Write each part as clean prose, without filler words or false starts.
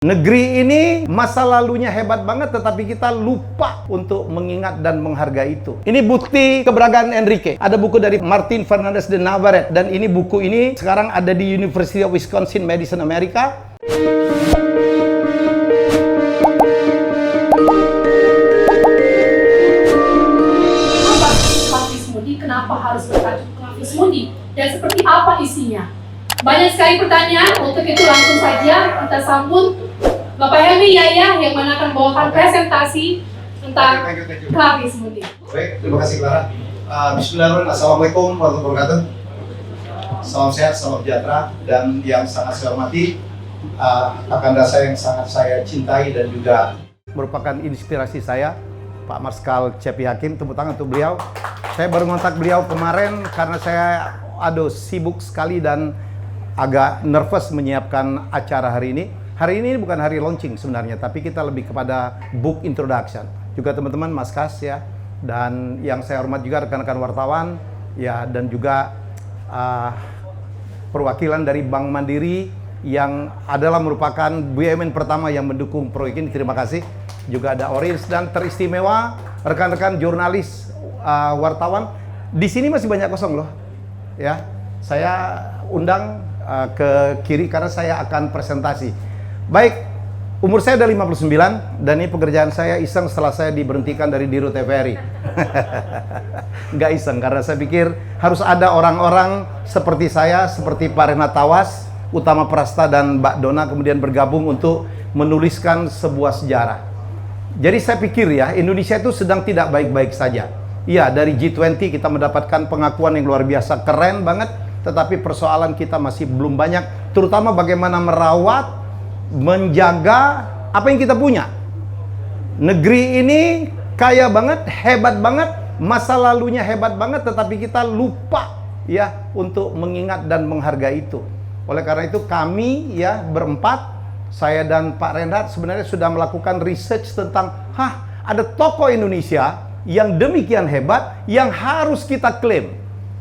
Negeri ini masa lalunya hebat banget, tetapi kita lupa untuk mengingat dan menghargai itu. Ini bukti keberadaan Enrique. Ada buku dari Martin Fernandez de Navarrete, dan ini buku ini sekarang ada di University of Wisconsin, Madison, Amerika. Apa coffee smoothie? Kenapa harus bertajuk coffee smoothie? Dan seperti apa isinya? Banyak sekali pertanyaan, untuk itu langsung saja kita sambut Bapak Helmi Yahya yang mana akan membawakan presentasi tentang coffee smoothie. Baik, terima kasih Clara. Bismillahirrahmanirrahim. Assalamualaikum warahmatullahi wabarakatuh. Salam sehat, salam sejahtera, dan yang sangat saya hormati kakanda saya yang sangat saya cintai dan juga merupakan inspirasi saya, Pak Marskal Cepi Hakim. Tepuk tangan untuk beliau. Saya baru ngontak beliau kemarin karena saya sibuk sekali dan agak nervous menyiapkan acara hari ini. Hari ini bukan hari launching sebenarnya, tapi kita lebih kepada book introduction. Juga teman-teman Mas Kas ya, dan yang saya hormat juga rekan-rekan wartawan ya, dan juga perwakilan dari Bank Mandiri yang adalah merupakan BUMN pertama yang mendukung proyek ini. Terima kasih. Juga ada Orange, dan teristimewa rekan-rekan jurnalis, wartawan. Di sini masih banyak kosong loh. Ya, saya undang ke kiri karena saya akan presentasi. Baik, umur saya udah 59 dan ini pekerjaan saya iseng setelah saya diberhentikan dari Dirut TVRI. Nggak iseng, karena saya pikir harus ada orang-orang seperti saya, seperti Pak Renat Tawas, Utama Prasta, dan Mbak Dona kemudian bergabung untuk menuliskan sebuah sejarah. Jadi saya pikir ya, Indonesia itu sedang tidak baik-baik saja. Iya, dari G20 kita mendapatkan pengakuan yang luar biasa, keren banget. Tetapi persoalan kita masih belum banyak, terutama bagaimana merawat, menjaga apa yang kita punya. Negeri ini kaya banget, hebat banget, masa lalunya hebat banget, tetapi kita lupa ya untuk mengingat dan menghargai itu. Oleh karena itu kami ya berempat, saya dan Pak Renat sebenarnya sudah melakukan research tentang ada tokoh Indonesia yang demikian hebat yang harus kita klaim.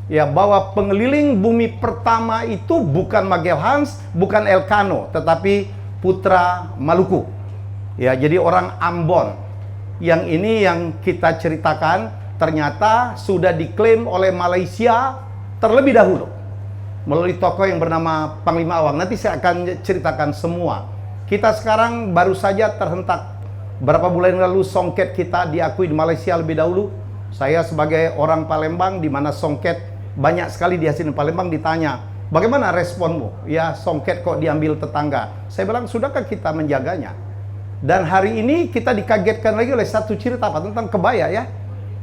Ya, bahwa pengeliling bumi pertama itu bukan Magellan, bukan Elcano, tetapi putra Maluku. Ya, jadi orang Ambon. Yang ini yang kita ceritakan ternyata sudah diklaim oleh Malaysia terlebih dahulu melalui tokoh yang bernama Panglima Awang. Nanti saya akan ceritakan semua. Kita sekarang baru saja terhentak. Berapa bulan lalu songket kita diakui di Malaysia lebih dahulu. Saya sebagai orang Palembang, di mana songket banyak sekali dihasilkan Palembang, ditanya, bagaimana responmu? Ya, songket kok diambil tetangga. Saya bilang, sudahkah kita menjaganya? Dan hari ini kita dikagetkan lagi oleh satu cerita tentang kebaya ya.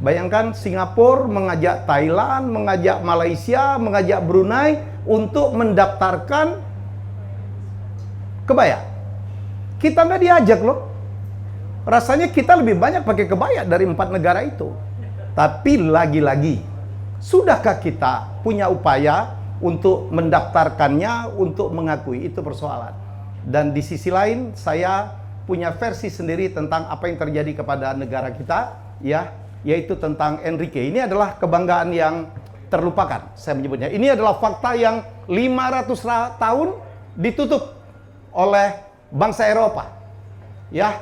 Bayangkan Singapura mengajak Thailand, mengajak Malaysia, mengajak Brunei untuk mendaftarkan kebaya. Kita nggak diajak loh. Rasanya kita lebih banyak pakai kebaya dari 4 negara itu. Tapi lagi-lagi, sudahkah kita punya upaya untuk mendaftarkannya, untuk mengakui? Itu persoalan. Dan di sisi lain, saya punya versi sendiri tentang apa yang terjadi kepada negara kita, ya, yaitu tentang Enrique. Ini adalah kebanggaan yang terlupakan, saya menyebutnya. Ini adalah fakta yang 500 tahun ditutup oleh bangsa Eropa. Ya,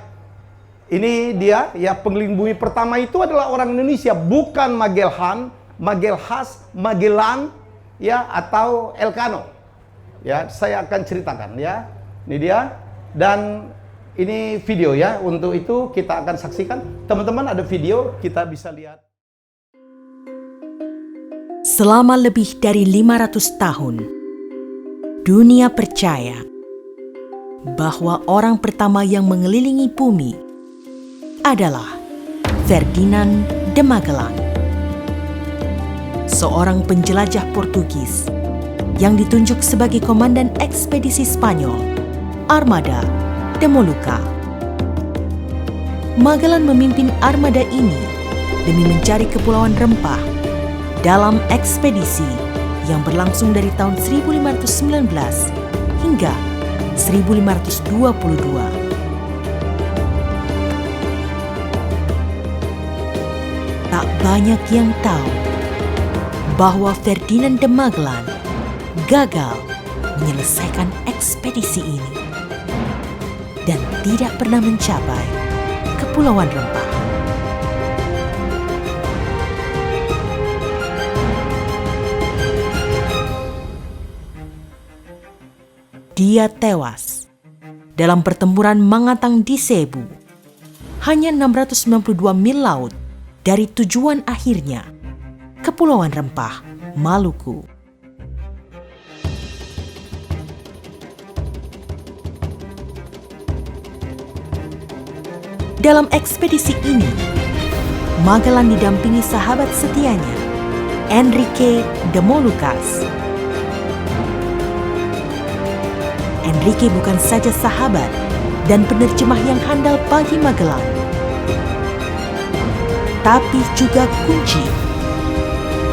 ini dia, ya, pengeliling bumi pertama itu adalah orang Indonesia, bukan Magellan, Magellan, ya, atau Elcano. Ya, saya akan ceritakan ya. Ini dia, dan ini video ya. Untuk itu kita akan saksikan. Teman-teman, ada video, kita bisa lihat. Selama lebih dari 500 tahun, dunia percaya bahwa orang pertama yang mengelilingi bumi adalah Ferdinand de Magellan, seorang penjelajah Portugis yang ditunjuk sebagai komandan ekspedisi Spanyol, Armada de Molucca. Magellan memimpin armada ini demi mencari kepulauan rempah dalam ekspedisi yang berlangsung dari tahun 1519 hingga 1522. Tak banyak yang tahu bahwa Ferdinand de Magellan gagal menyelesaikan ekspedisi ini. dan tidak pernah mencapai Kepulauan Rempah. Dia tewas dalam pertempuran Mangatang di Cebu, hanya 692 mil laut dari tujuan akhirnya, Kepulauan Rempah, Maluku. Dalam ekspedisi ini, Magellan didampingi sahabat setianya, Enrique de Molucas. Enrique bukan saja sahabat dan penerjemah yang handal bagi Magellan, tapi juga kunci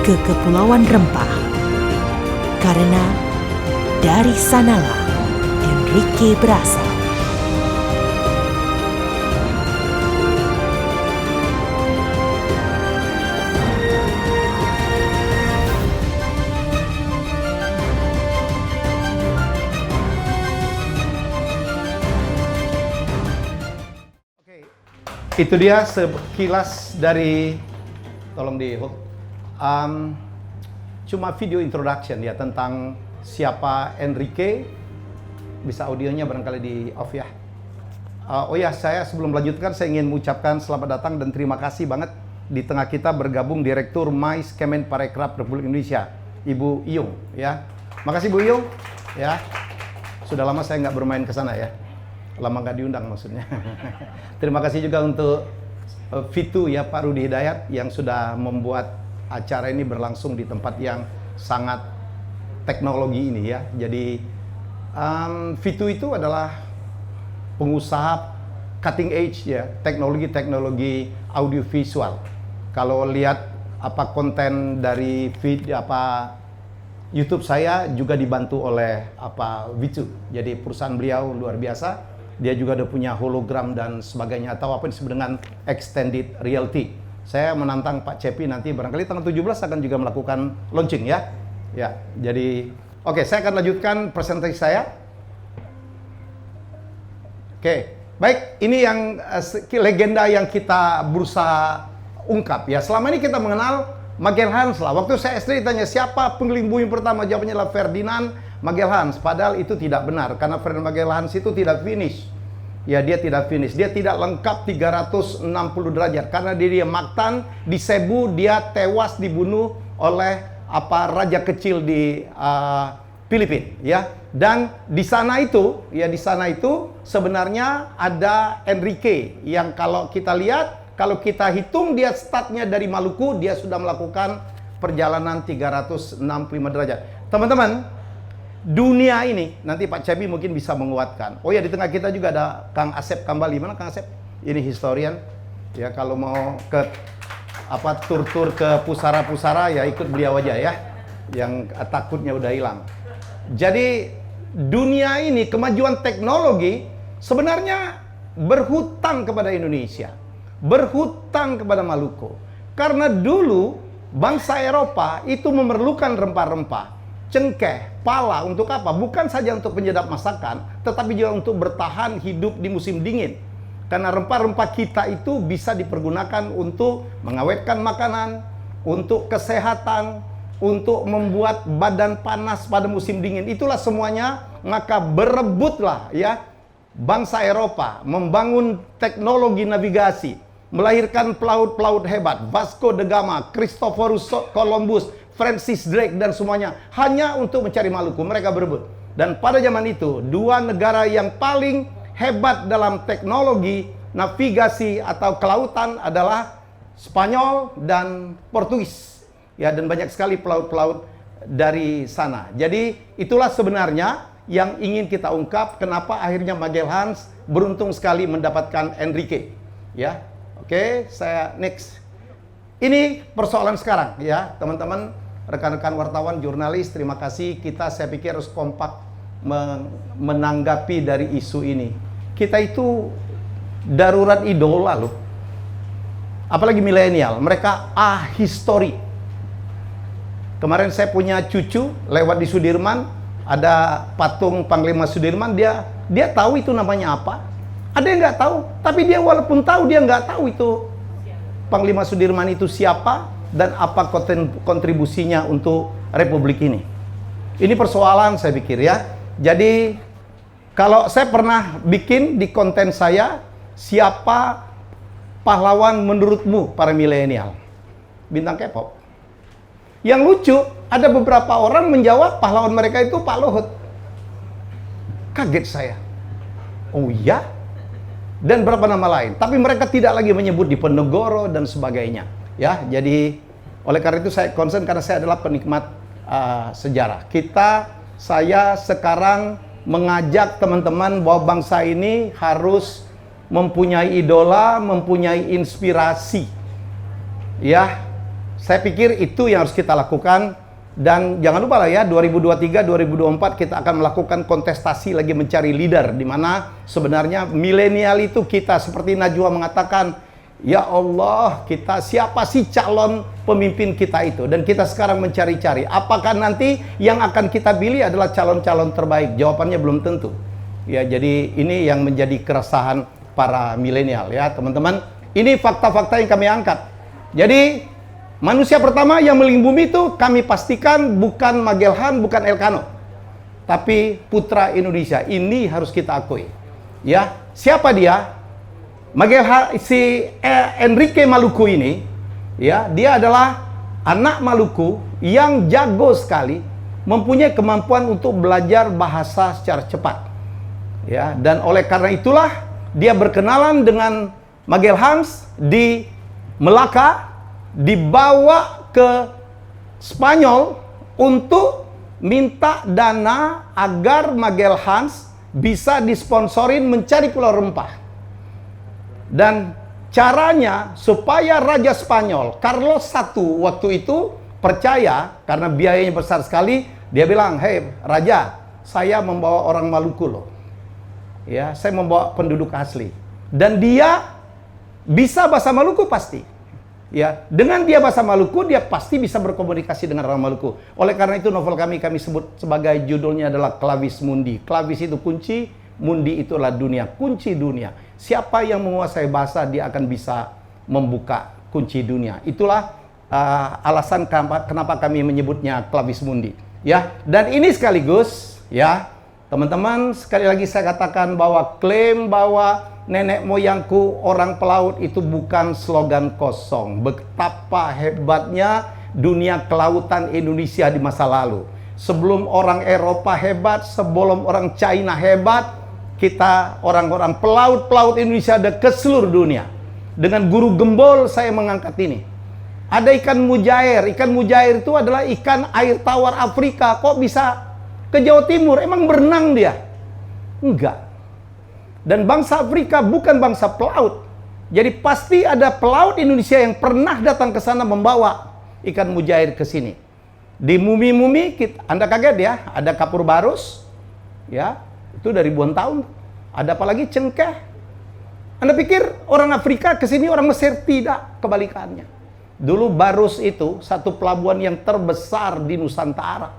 ke Kepulauan Rempah. Karena dari sanalah Enrique berasal. Itu dia sekilas dari, tolong di hold, cuma video introduction ya tentang siapa Enrique. Bisa audionya barangkali di off ya. Oh ya, saya sebelum melanjutkan saya ingin mengucapkan selamat datang dan terima kasih banget di tengah kita bergabung Direktur Mais Kemenparekraf Republik Indonesia, Ibu Iyung ya. Makasih Bu Iyung ya. Sudah lama saya nggak bermain ke sana ya. Lama nggak diundang maksudnya. Terima kasih juga untuk Fitu ya, Pak Rudi Hidayat yang sudah membuat acara ini berlangsung di tempat yang sangat teknologi ini ya. Jadi Fitu itu adalah pengusaha cutting edge ya, teknologi audiovisual. Kalau lihat apa konten dari YouTube saya juga dibantu oleh Vitu. Jadi perusahaan beliau luar biasa. Dia juga ada punya hologram dan sebagainya, atau apa yang disebut dengan extended reality. Saya menantang Pak Cepi nanti barangkali tanggal 17 akan juga melakukan launching ya. Ya, jadi oke, saya akan lanjutkan presentasi saya. Oke, baik, ini yang legenda yang kita berusaha ungkap ya. Selama ini kita mengenal Magellan lah. Waktu saya SD ditanya siapa pengeliling bumi pertama, jawabannya adalah Ferdinand Magellan. Padahal itu tidak benar karena Ferdinand Magellan itu tidak finish. Ya, dia tidak finish. Dia tidak lengkap 360 derajat karena dia Mactan di Cebu, dia tewas dibunuh oleh raja kecil di Filipina ya. Dan di sana itu sebenarnya ada Enrique yang kalau kita lihat, kalau kita hitung dia startnya dari Maluku, dia sudah melakukan perjalanan 365 derajat. Teman-teman, dunia ini, nanti Pak Cepi mungkin bisa menguatkan. Oh ya, di tengah kita juga ada Kang Asep Kambali. Mana Kang Asep? Ini historian. Ya, kalau mau ke tur-tur ke pusara-pusara ya ikut beliau aja ya. Yang takutnya udah hilang. Jadi dunia ini, kemajuan teknologi sebenarnya berhutang kepada Indonesia. Berhutang kepada Maluku. Karena dulu bangsa Eropa itu memerlukan rempah-rempah. Cengkeh, pala, untuk apa? Bukan saja untuk penyedap masakan, tetapi juga untuk bertahan hidup di musim dingin. Karena rempah-rempah kita itu bisa dipergunakan untuk mengawetkan makanan, untuk kesehatan, untuk membuat badan panas pada musim dingin. Itulah semuanya, maka berebutlah ya bangsa Eropa membangun teknologi navigasi, melahirkan pelaut-pelaut hebat, Vasco da Gama, Christophorus Columbus, Francis Drake dan semuanya hanya untuk mencari Maluku. Mereka berebut. Dan pada zaman itu dua negara yang paling hebat dalam teknologi navigasi atau kelautan adalah Spanyol dan Portugis. Ya, dan banyak sekali pelaut-pelaut dari sana. Jadi itulah sebenarnya yang ingin kita ungkap kenapa akhirnya Magellan beruntung sekali mendapatkan Enrique. Ya. Oke, saya next. Ini persoalan sekarang ya, teman-teman, rekan-rekan wartawan, jurnalis, terima kasih. Kita saya pikir harus kompak menanggapi dari isu ini. Kita itu darurat idola loh. Apalagi milenial, mereka ahistori. Kemarin saya punya cucu lewat di Sudirman, ada patung Panglima Sudirman, dia tahu itu namanya apa. Ada yang nggak tahu, tapi dia walaupun tahu, dia nggak tahu itu Panglima Sudirman itu siapa dan apa kontribusinya untuk Republik ini. Ini persoalan saya pikir ya. Jadi kalau saya pernah bikin di konten saya, siapa pahlawan menurutmu para milenial? Bintang K-pop. Yang lucu, ada beberapa orang menjawab pahlawan mereka itu Pak Luhut. Kaget saya. Oh iya? Dan berapa nama lain. Tapi mereka tidak lagi menyebut Diponegoro dan sebagainya. Ya, jadi oleh karena itu saya concern karena saya adalah penikmat sejarah. Saya sekarang mengajak teman-teman bahwa bangsa ini harus mempunyai idola, mempunyai inspirasi. Ya, saya pikir itu yang harus kita lakukan. Dan jangan lupa lah ya, 2023, 2024 kita akan melakukan kontestasi lagi mencari leader, di mana sebenarnya milenial itu kita, seperti Najwa mengatakan, ya Allah, kita siapa sih calon pemimpin kita itu? Dan kita sekarang mencari-cari, apakah nanti yang akan kita pilih adalah calon-calon terbaik? Jawabannya belum tentu. Ya, jadi ini yang menjadi keresahan para milenial ya, teman-teman. Ini fakta-fakta yang kami angkat. Jadi manusia pertama yang mengelilingi bumi itu kami pastikan bukan Magellan, bukan Elcano, tapi putra Indonesia. Ini harus kita akui. Ya, siapa dia? Magellan, si Enrique Maluku ini, ya, dia adalah anak Maluku yang jago sekali, mempunyai kemampuan untuk belajar bahasa secara cepat. Ya, dan oleh karena itulah dia berkenalan dengan Magellan di Melaka, dibawa ke Spanyol untuk minta dana agar Magellan bisa disponsorin mencari pulau rempah. Dan caranya supaya Raja Spanyol Carlos I waktu itu percaya, karena biayanya besar sekali, dia bilang, "Hei Raja, saya membawa orang Maluku loh. Ya, saya membawa penduduk asli. Dan dia bisa bahasa Maluku pasti. Ya, dengan dia bahasa Maluku, dia pasti bisa berkomunikasi dengan orang Maluku. Oleh karena itu novel kami sebut sebagai judulnya adalah Clavis Mundi. Clavis itu kunci, mundi itu adalah dunia, kunci dunia. Siapa yang menguasai bahasa, dia akan bisa membuka kunci dunia. Itulah alasan kenapa kami menyebutnya Clavis Mundi. Ya, dan ini sekaligus, ya, teman-teman, sekali lagi saya katakan bahwa klaim bahwa nenek moyangku orang pelaut itu bukan slogan kosong. Betapa hebatnya dunia kelautan Indonesia di masa lalu. Sebelum orang Eropa hebat, sebelum orang China hebat, kita orang-orang pelaut Indonesia ada ke seluruh dunia. Dengan guru gembol saya mengangkat ini. Ada ikan mujair. Ikan mujair itu adalah ikan air tawar Afrika. Kok bisa ke Jawa Timur? Emang berenang dia? Enggak. Dan bangsa Afrika bukan bangsa pelaut. Jadi pasti ada pelaut Indonesia yang pernah datang ke sana membawa ikan mujair ke sini. Di mumi-mumi, Anda kaget ya, ada kapur barus. Ya, itu dari ribuan tahun. Ada apalagi cengkeh. Anda pikir orang Afrika ke sini, orang Mesir? Tidak, kebalikannya. Dulu barus itu satu pelabuhan yang terbesar di Nusantara.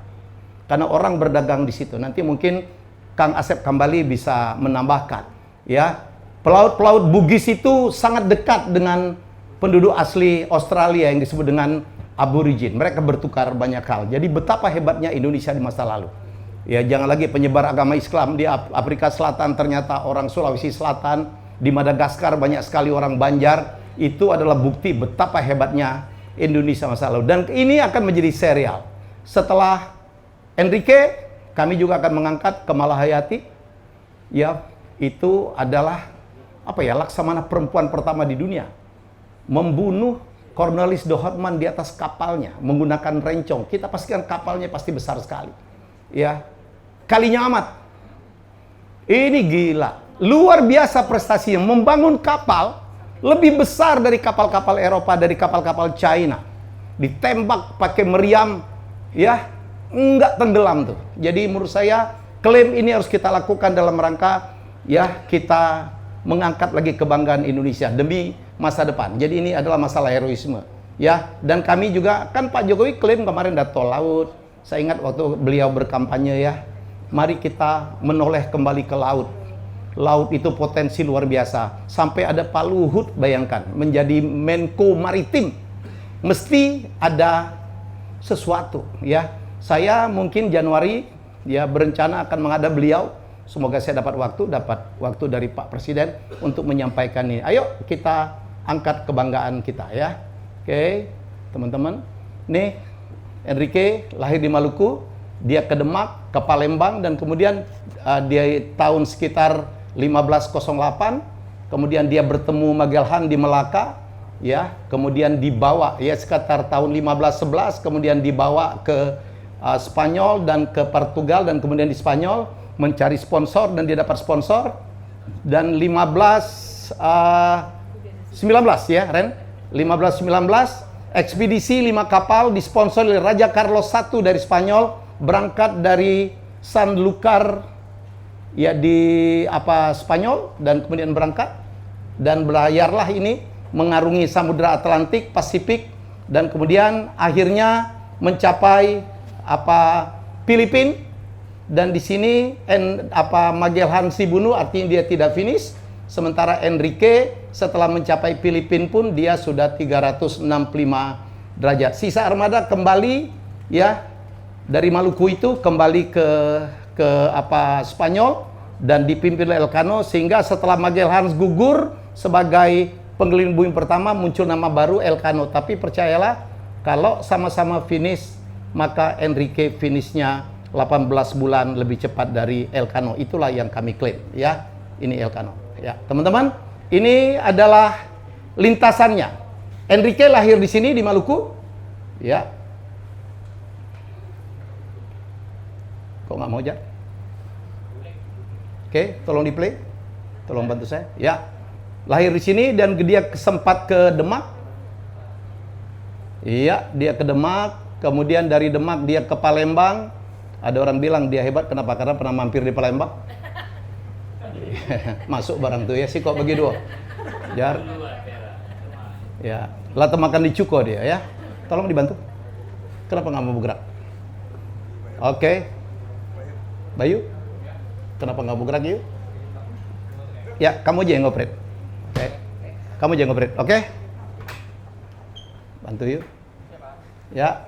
Karena orang berdagang di situ. Nanti mungkin Kang Asep Kambali bisa menambahkan, ya, pelaut-pelaut Bugis itu sangat dekat dengan penduduk asli Australia yang disebut dengan Aborigin. Mereka bertukar banyak hal. Jadi betapa hebatnya Indonesia di masa lalu. Ya, jangan lagi penyebar agama Islam di Afrika Selatan, ternyata orang Sulawesi Selatan, di Madagaskar banyak sekali orang Banjar. Itu adalah bukti betapa hebatnya Indonesia masa lalu. Dan ini akan menjadi serial. Setelah Enrique, kami juga akan mengangkat Kamala Hayati. Ya, itu adalah Laksamana perempuan pertama di dunia. Membunuh Cornelis de Houtman di atas kapalnya menggunakan rencong. Kita pastikan kapalnya pasti besar sekali. Ya, kalinya amat. Ini gila. Luar biasa prestasinya, membangun kapal lebih besar dari kapal-kapal Eropa, dari kapal-kapal China. Ditembak pakai meriam, ya, enggak tenggelam tuh. Jadi menurut saya klaim ini harus kita lakukan dalam rangka, ya, kita mengangkat lagi kebanggaan Indonesia demi masa depan. Jadi ini adalah masalah heroisme, ya. Dan kami juga, kan Pak Jokowi klaim kemarin ada tol laut. Saya ingat waktu beliau berkampanye, ya, mari kita menoleh kembali ke laut. laut itu potensi luar biasa. Sampai ada Pak Luhut, bayangkan, menjadi Menko Maritim. Mesti ada sesuatu, ya. Saya mungkin Januari ya berencana akan menghadap beliau. Semoga saya dapat waktu dari Pak Presiden untuk menyampaikan ini. Ayo kita angkat kebanggaan kita, ya. Oke, teman-teman. Nih, Enrique lahir di Maluku, dia ke Demak, ke Palembang, dan kemudian dia tahun sekitar 1508, kemudian dia bertemu Magellan di Melaka, ya, kemudian dibawa, ya, sekitar tahun 1511, kemudian dibawa ke Spanyol dan ke Portugal, dan kemudian di Spanyol mencari sponsor, dan dia dapat sponsor, dan 1519, ya, Ren, 1519, ekspedisi 5 kapal disponsor oleh Raja Carlos I dari Spanyol, berangkat dari Sanlúcar, ya, di Spanyol, dan kemudian berangkat dan berlayarlah ini mengarungi Samudra Atlantik, Pasifik, dan kemudian akhirnya mencapai Filipina, dan di sini Magellan dibunuh, artinya dia tidak finish. Sementara Enrique setelah mencapai Filipina pun dia sudah 365 derajat. Sisa armada kembali, ya, dari Maluku itu kembali ke Spanyol dan dipimpin oleh Elcano, sehingga setelah Magellan gugur sebagai pengeliling bumi pertama muncul nama baru Elcano. Tapi percayalah, kalau sama-sama finish, maka Enrique finishnya 18 bulan lebih cepat dari Elcano. Itulah yang kami klaim, ya. Ini Elcano, ya, teman-teman. Ini adalah lintasannya. Enrique lahir di sini di Maluku, ya. Kok nggak mau, Jak? Oke, tolong di play, tolong bantu saya. Ya, lahir di sini dan dia sempat ke Demak. Iya, dia ke Demak. Kemudian dari Demak dia ke Palembang. Ada orang bilang dia hebat, kenapa? Karena pernah mampir di Palembang. Masuk barang tuh ya sih, kok begitu. Jar. Ya, lata makan di Cuko dia, ya. Tolong dibantu. Kenapa nggak mau bergerak? Oke. Bayu, kenapa nggak mau gerak, yuk? Ya, kamu aja yang ngoperate. Oke. Kamu aja yang ngoperate, oke? Bantu yuk. Ya.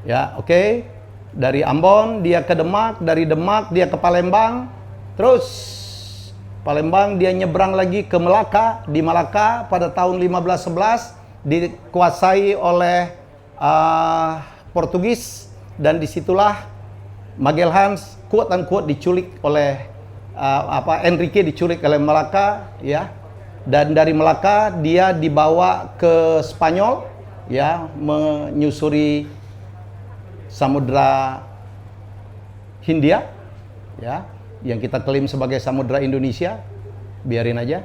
Ya, oke. Dari Ambon dia ke Demak, dari Demak dia ke Palembang, terus Palembang dia nyebrang lagi ke Melaka. Di Melaka pada tahun 1511 dikuasai oleh Portugis, dan disitulah Magellan quote-unquote diculik oleh Enrique diculik oleh Melaka, ya. Dan dari Melaka dia dibawa ke Spanyol, ya, menyusuri Samudra Hindia, ya, yang kita klaim sebagai Samudra Indonesia. Biarin aja,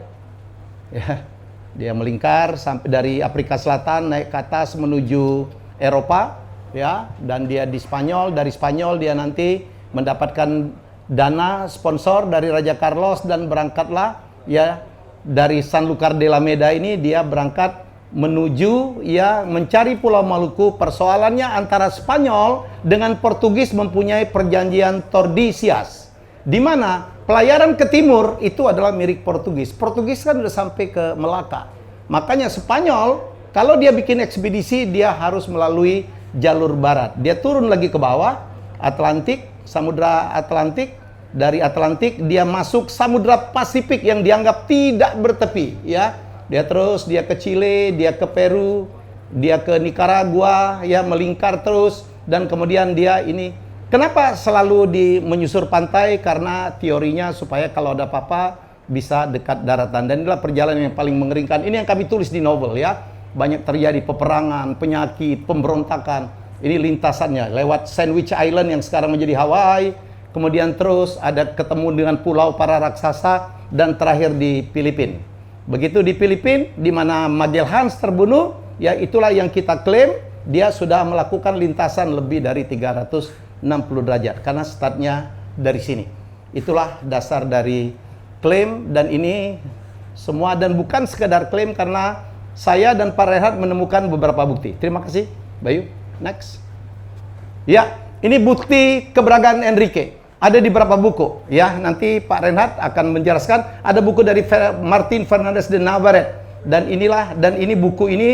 ya. Dia melingkar sampai dari Afrika Selatan naik ke atas menuju Eropa, ya, dan dia di Spanyol. Dari Spanyol dia nanti mendapatkan dana sponsor dari Raja Carlos, dan berangkatlah, ya, dari Sanlúcar de la Meda ini dia berangkat menuju, ya, mencari Pulau Maluku. Persoalannya antara Spanyol dengan Portugis mempunyai perjanjian Tordesillas, di mana pelayaran ke timur itu adalah milik Portugis. Portugis kan udah sampai ke Melaka. Makanya Spanyol kalau dia bikin ekspedisi dia harus melalui jalur barat. Dia turun lagi ke bawah Atlantik, Samudra Atlantik. Dari Atlantik dia masuk Samudra Pasifik yang dianggap tidak bertepi, ya. Dia terus, dia ke Chile, dia ke Peru, dia ke Nicaragua, ya, melingkar terus, dan kemudian dia ini. Kenapa selalu menyusur pantai? Karena teorinya supaya kalau ada apa-apa bisa dekat daratan. Dan inilah perjalanan yang paling mengerikan. Ini yang kami tulis di novel, ya. Banyak terjadi peperangan, penyakit, pemberontakan. Ini lintasannya lewat Sandwich Island yang sekarang menjadi Hawaii. Kemudian terus ada ketemu dengan pulau para raksasa, dan terakhir di Filipina. Begitu di Filipina, di mana Magellan terbunuh, ya, itulah yang kita klaim dia sudah melakukan lintasan lebih dari 360 derajat karena startnya dari sini. Itulah dasar dari klaim, dan ini semua, dan bukan sekedar klaim, karena saya dan Pak Rehat menemukan beberapa bukti. Terima kasih, Bayu. Next. Ya, ini bukti keberadaan Enrique. ada di beberapa buku ya. Nanti Pak Reinhard akan menjelaskan. Ada buku dari Martin Fernandez de Navarrete, dan ini buku ini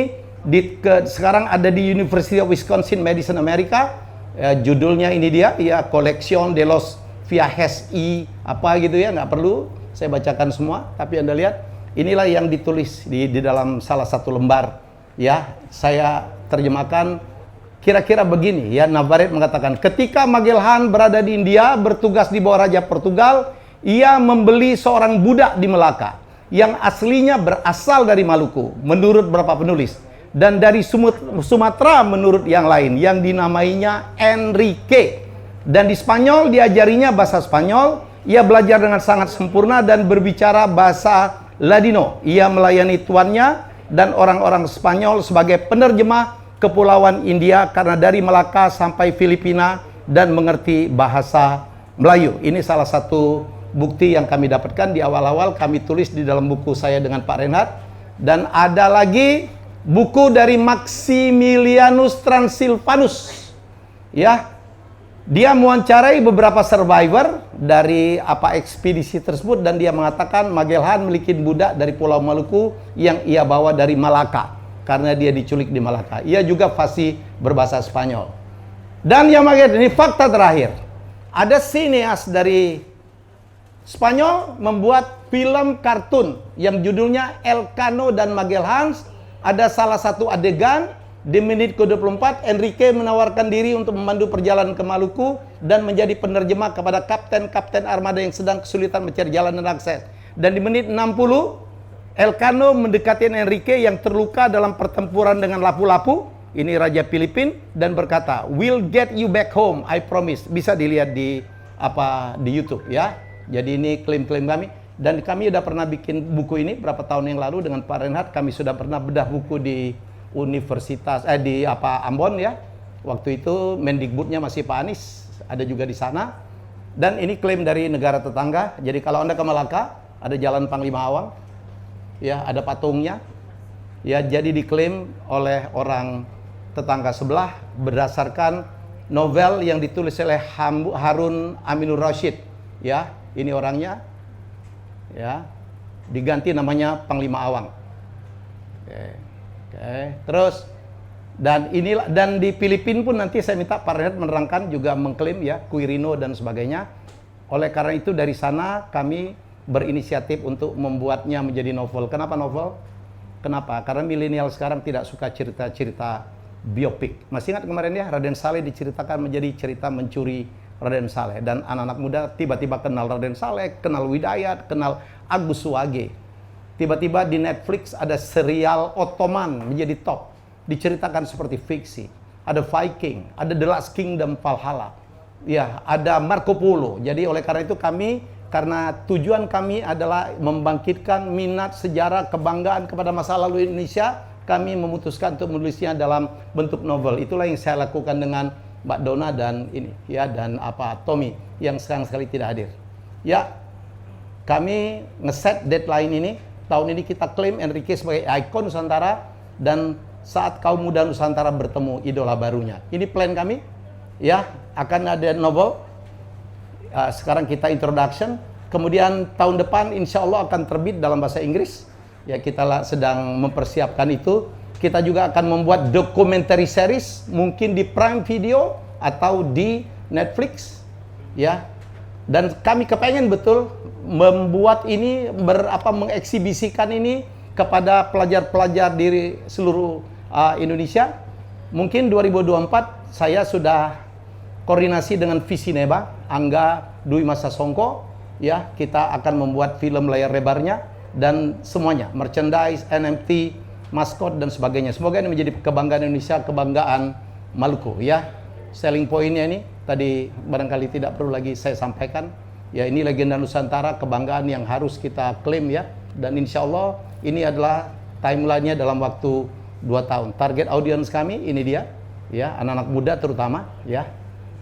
sekarang ada di University of Wisconsin Madison Amerika. Judulnya ini dia ya, Collection de los Viajes y apa gitu ya, nggak perlu saya bacakan semua, tapi Anda lihat inilah yang ditulis di dalam salah satu lembar ya. Saya terjemahkan kira-kira begini ya. Navarrete mengatakan, ketika Magellan berada di India bertugas di bawah Raja Portugal, ia membeli seorang budak di Melaka yang aslinya berasal dari Maluku menurut beberapa penulis, dan dari Sumatera menurut yang lain, yang dinamainya Enrique. Dan di Spanyol diajarinya bahasa Spanyol. Ia belajar dengan sangat sempurna dan berbicara bahasa Ladino. Ia melayani tuannya dan orang-orang Spanyol sebagai penerjemah Kepulauan India karena dari Melaka sampai Filipina dan mengerti bahasa Melayu. Ini salah satu bukti yang kami dapatkan di awal-awal kami tulis di dalam buku saya dengan Pak Reinhard. Dan ada lagi buku dari Maximilianus Transilvanus ya. Dia mewawancarai beberapa survivor dari ekspedisi tersebut, dan dia mengatakan Magellan memiliki budak dari Pulau Maluku yang ia bawa dari Malaka karena dia diculik di Malaka. Ia juga fasih berbahasa Spanyol. Dan yang ini fakta terakhir. Ada sineas dari Spanyol membuat film kartun yang judulnya Elcano dan Magellan. Ada salah satu adegan di menit ke-24, Enrique menawarkan diri untuk memandu perjalanan ke Maluku dan menjadi penerjemah kepada kapten-kapten armada yang sedang kesulitan mencari jalan dan akses. Dan di menit 60, Elcano mendekati Enrique yang terluka dalam pertempuran dengan lapu-lapu, ini Raja Filipin, dan berkata, "We'll get you back home, I promise." Bisa dilihat di YouTube ya. Jadi ini klaim-klaim kami. Dan kami sudah pernah bikin buku ini berapa tahun yang lalu dengan Pak Reinhard. Kami sudah pernah bedah buku di Universitas Ambon ya. Waktu itu Mendikbudnya masih Pak Anies, ada juga di sana. Dan ini klaim dari negara tetangga. Jadi kalau Anda ke Malaka, ada Jalan Panglima Awang. Ya, ada patungnya. Ya, jadi diklaim oleh orang tetangga sebelah berdasarkan novel yang ditulis oleh Harun Aminur Rasyid. Ya, ini orangnya. Ya. Diganti namanya Panglima Awang. Terus dan di Filipina pun nanti saya minta Pak Reinhard menerangkan, juga mengklaim ya Quirino dan sebagainya. Oleh karena itu dari sana kami berinisiatif untuk membuatnya menjadi novel. Kenapa novel? Kenapa? Karena milenial sekarang tidak suka cerita-cerita biopik. Masih ingat kemarin ya, Raden Saleh diceritakan menjadi cerita mencuri Raden Saleh, dan anak-anak muda tiba-tiba kenal Raden Saleh, kenal Widayat, kenal Agus Suwage. Tiba-tiba di Netflix ada serial Ottoman menjadi top. Diceritakan seperti fiksi. Ada Viking, ada The Last Kingdom Valhalla. Ya, ada Marco Polo. Jadi oleh karena itu karena tujuan kami adalah membangkitkan minat sejarah, kebanggaan kepada masa lalu Indonesia, kami memutuskan untuk menulisnya dalam bentuk novel. Itulah yang saya lakukan dengan Mbak Dona dan Tommy yang sekarang sekali tidak hadir. Ya, kami ngeset deadline ini. Tahun ini kita klaim Enrique sebagai ikon Nusantara, dan saat kaum muda Nusantara bertemu idola barunya. Ini plan kami, ya, akan ada novel. Sekarang kita introduction, kemudian tahun depan insya Allah akan terbit dalam bahasa Inggris. Ya, kita sedang mempersiapkan itu. Kita juga akan membuat documentary series, mungkin di Prime Video atau di Netflix, ya. Dan kami kepengen betul membuat ini, mengeksibisikan ini kepada pelajar-pelajar di seluruh Indonesia. Mungkin 2024 saya sudah koordinasi dengan Visineba, Angga Dwi Masa Songko, ya, kita akan membuat film layar lebarnya dan semuanya, merchandise, NFT, maskot dan sebagainya. Semoga ini menjadi kebanggaan Indonesia, kebanggaan Maluku, ya. Selling point-nya ini tadi barangkali tidak perlu lagi saya sampaikan. Ya, ini legenda Nusantara, kebanggaan yang harus kita klaim ya. Dan insya Allah ini adalah timeline-nya dalam waktu 2 tahun. Target audience kami ini dia, ya, anak-anak muda terutama, ya.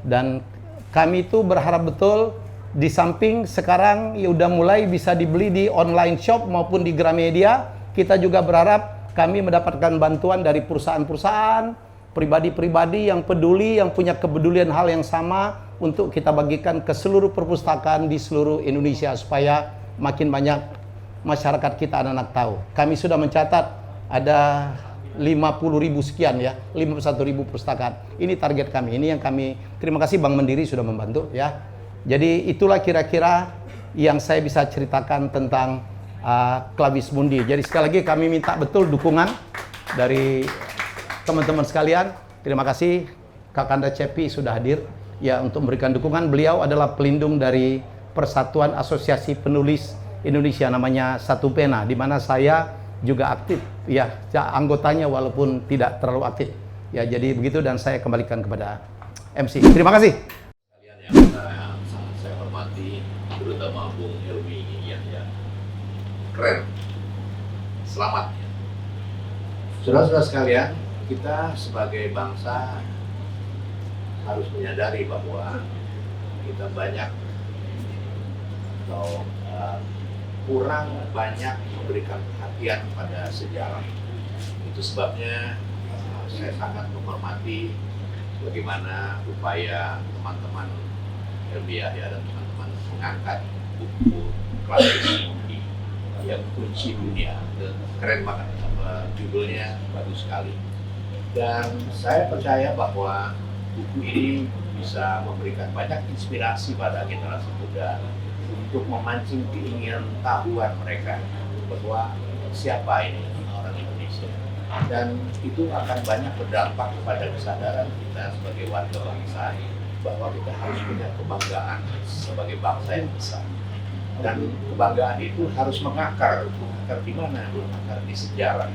Dan kami itu berharap betul, di samping sekarang ya udah mulai bisa dibeli di online shop maupun di Gramedia, kita juga berharap kami mendapatkan bantuan dari perusahaan-perusahaan, pribadi-pribadi yang peduli, yang punya kepedulian hal yang sama untuk kita bagikan ke seluruh perpustakaan di seluruh Indonesia supaya makin banyak masyarakat kita anak-anak tahu. Kami sudah mencatat ada 50.000 sekian ya, 51.000 perpustakaan. Ini target kami. Ini yang kami terima kasih Bank Mandiri sudah membantu ya. Jadi itulah kira-kira yang saya bisa ceritakan tentang Clavis Mundi. Jadi sekali lagi kami minta betul dukungan dari teman-teman sekalian. Terima kasih Kakanda Cepi sudah hadir ya untuk memberikan dukungan. Beliau adalah pelindung dari Persatuan Asosiasi Penulis Indonesia namanya Satu Pena, di mana saya juga aktif ya anggotanya walaupun tidak terlalu aktif. Ya jadi begitu dan saya kembalikan kepada MC. Terima kasih. Kalian yang sangat saya hormati, terutama Bung Helmi ya keren. Selamat ya. Saudara-saudara sekalian, kita sebagai bangsa harus menyadari bahwa kita banyak atau kurang banyak memberikan perhatian pada sejarah. Itu sebabnya saya sangat menghormati bagaimana upaya teman-teman Helmi Yahya dan teman-teman mengangkat buku Clavis Mundi yang kunci dunia. Dan keren banget, judulnya bagus sekali. Dan saya percaya bahwa buku ini bisa memberikan banyak inspirasi pada generasi muda untuk memancing keinginan tahuan mereka bahwa siapa ini orang Indonesia, dan itu akan banyak berdampak kepada kesadaran kita sebagai warga bangsa bahwa kita harus punya kebanggaan sebagai bangsa yang besar, dan kebanggaan itu harus mengakar di mana? Mengakar di sejarah.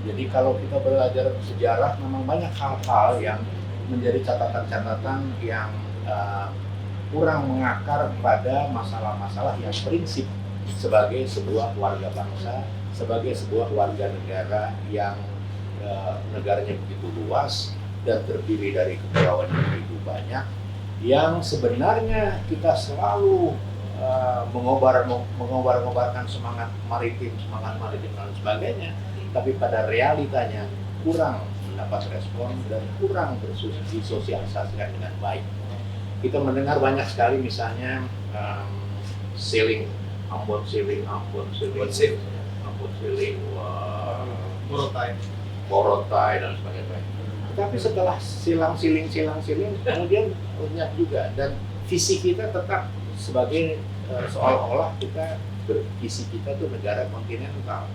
Jadi kalau kita belajar sejarah memang banyak hal-hal yang menjadi catatan-catatan yang kurang mengakar pada masalah-masalah yang prinsip sebagai sebuah warga bangsa, sebagai sebuah warga negara yang negaranya begitu luas dan terdiri dari kepulauan yang begitu banyak, yang sebenarnya kita selalu mengobar-ngobarkan semangat maritim dan sebagainya, tapi pada realitanya kurang mendapat respon dan kurang disosialisasikan dengan baik. Kita mendengar banyak sekali misalnya Ambon Sailing, Morotai dan sebagainya. Tapi setelah siling, kemudian lenyap juga, dan visi kita tetap sebagai seolah-olah visi kita itu negara kontinental.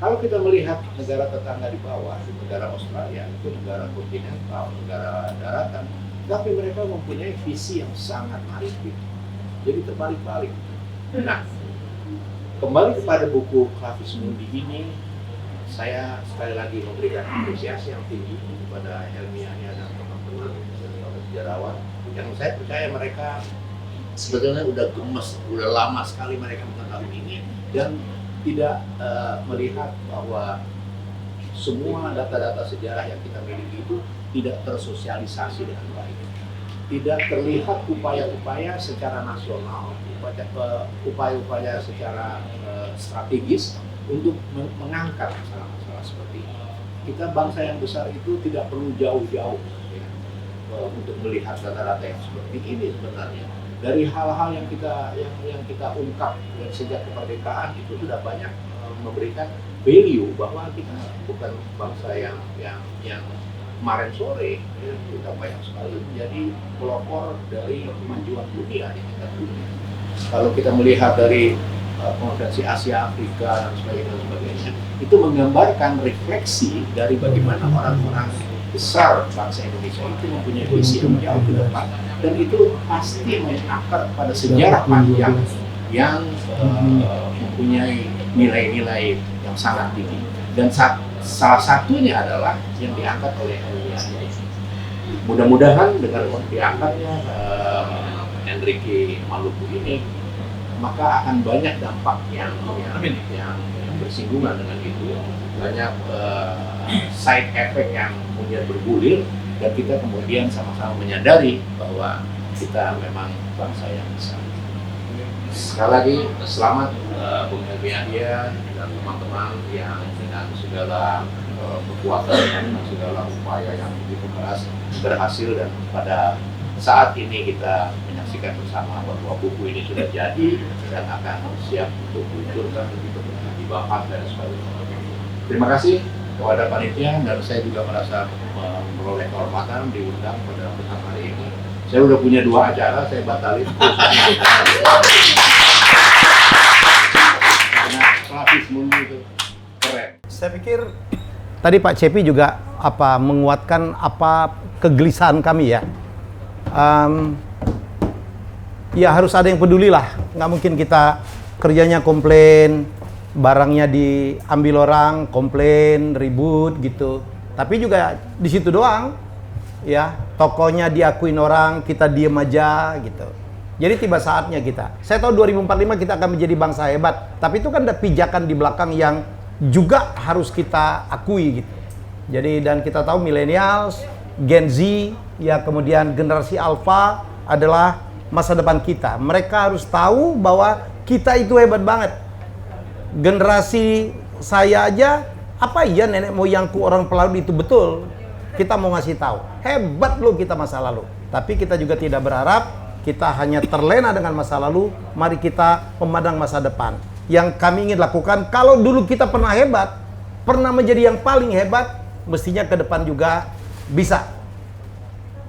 Kalau kita melihat negara tetangga di bawah, negara Australia itu negara kontinental, negara daratan, tapi mereka mempunyai visi yang sangat maritim. Jadi terbalik-balik. Nah, kembali kepada buku Clavis Mundi ini, saya sekali lagi memberikan apresiasi yang tinggi kepada Helmi Yahya dan teman-teman sejarawan yang saya percaya mereka sebetulnya udah gemes, udah lama sekali mereka mengetahui ini dan tidak melihat bahwa semua data-data sejarah yang kita miliki itu tidak tersosialisasi dengan baik. Tidak terlihat upaya-upaya secara nasional, upaya-upaya secara strategis untuk mengangkat masalah-masalah seperti ini. Kita bangsa yang besar itu tidak perlu jauh-jauh ya, untuk melihat data-data yang seperti ini sebenarnya. Dari hal-hal yang kita ungkap sejak kemerdekaan itu sudah banyak memberikan value bahwa kita bukan bangsa yang kemarin sore ya, kita banyak sekali menjadi pelopor dari kemajuan dunia di tingkat dunia. Kalau kita melihat dari konferensi Asia Afrika dan sebagainya, itu menggambarkan refleksi dari bagaimana orang-orang besar bangsa Indonesia itu mempunyai visi yang jauh ke depan, dan itu pasti mengakar pada sejarah panjang yang mempunyai nilai-nilai yang sangat tinggi, dan salah satunya adalah yang diangkat oleh Indonesia. Mudah-mudahan dengan diangkatnya Enrique Maluku ini, maka akan banyak dampak yang bersinggungan dengan itu, banyak side effect yang kemudian bergulir, dan kita kemudian sama-sama menyadari bahwa kita memang bangsa yang besar. Sekali lagi selamat Bung Helmi Yahya dan teman-teman yang dengan segala kekuatan dan segala upaya yang begitu keras berhasil, dan pada saat ini kita menyaksikan bersama bahwa buku ini sudah jadi dan akan siap untuk diluncurkan, untuk dibahas dan sebagainya. Terima kasih kepada panitia, dan saya juga merasa memperoleh kehormatan diundang pada kesempatan hari ini. Saya udah punya 2 acara, saya batalin. Karena pelapis mundi itu keren. Saya pikir tadi Pak Cepi juga menguatkan kegelisahan kami ya. Ya harus ada yang peduli lah. Nggak mungkin kita kerjanya komplain, barangnya diambil orang, komplain, ribut gitu. Tapi juga di situ doang, ya tokonya diakuin orang, kita diem aja gitu. Jadi tiba saatnya kita. Saya tahu 2045 kita akan menjadi bangsa hebat, tapi itu kan ada pijakan di belakang yang juga harus kita akui gitu. Jadi dan kita tahu millennials, Gen Z, ya kemudian generasi Alpha adalah masa depan kita. Mereka harus tahu bahwa kita itu hebat banget. Generasi saya aja, apa iya nenek moyangku orang pelaut itu betul? Kita mau ngasih tahu, hebat loh kita masa lalu. Tapi kita juga tidak berharap kita hanya terlena dengan masa lalu. Mari kita memandang masa depan. Yang kami ingin lakukan, kalau dulu kita pernah hebat, pernah menjadi yang paling hebat, mestinya ke depan juga bisa.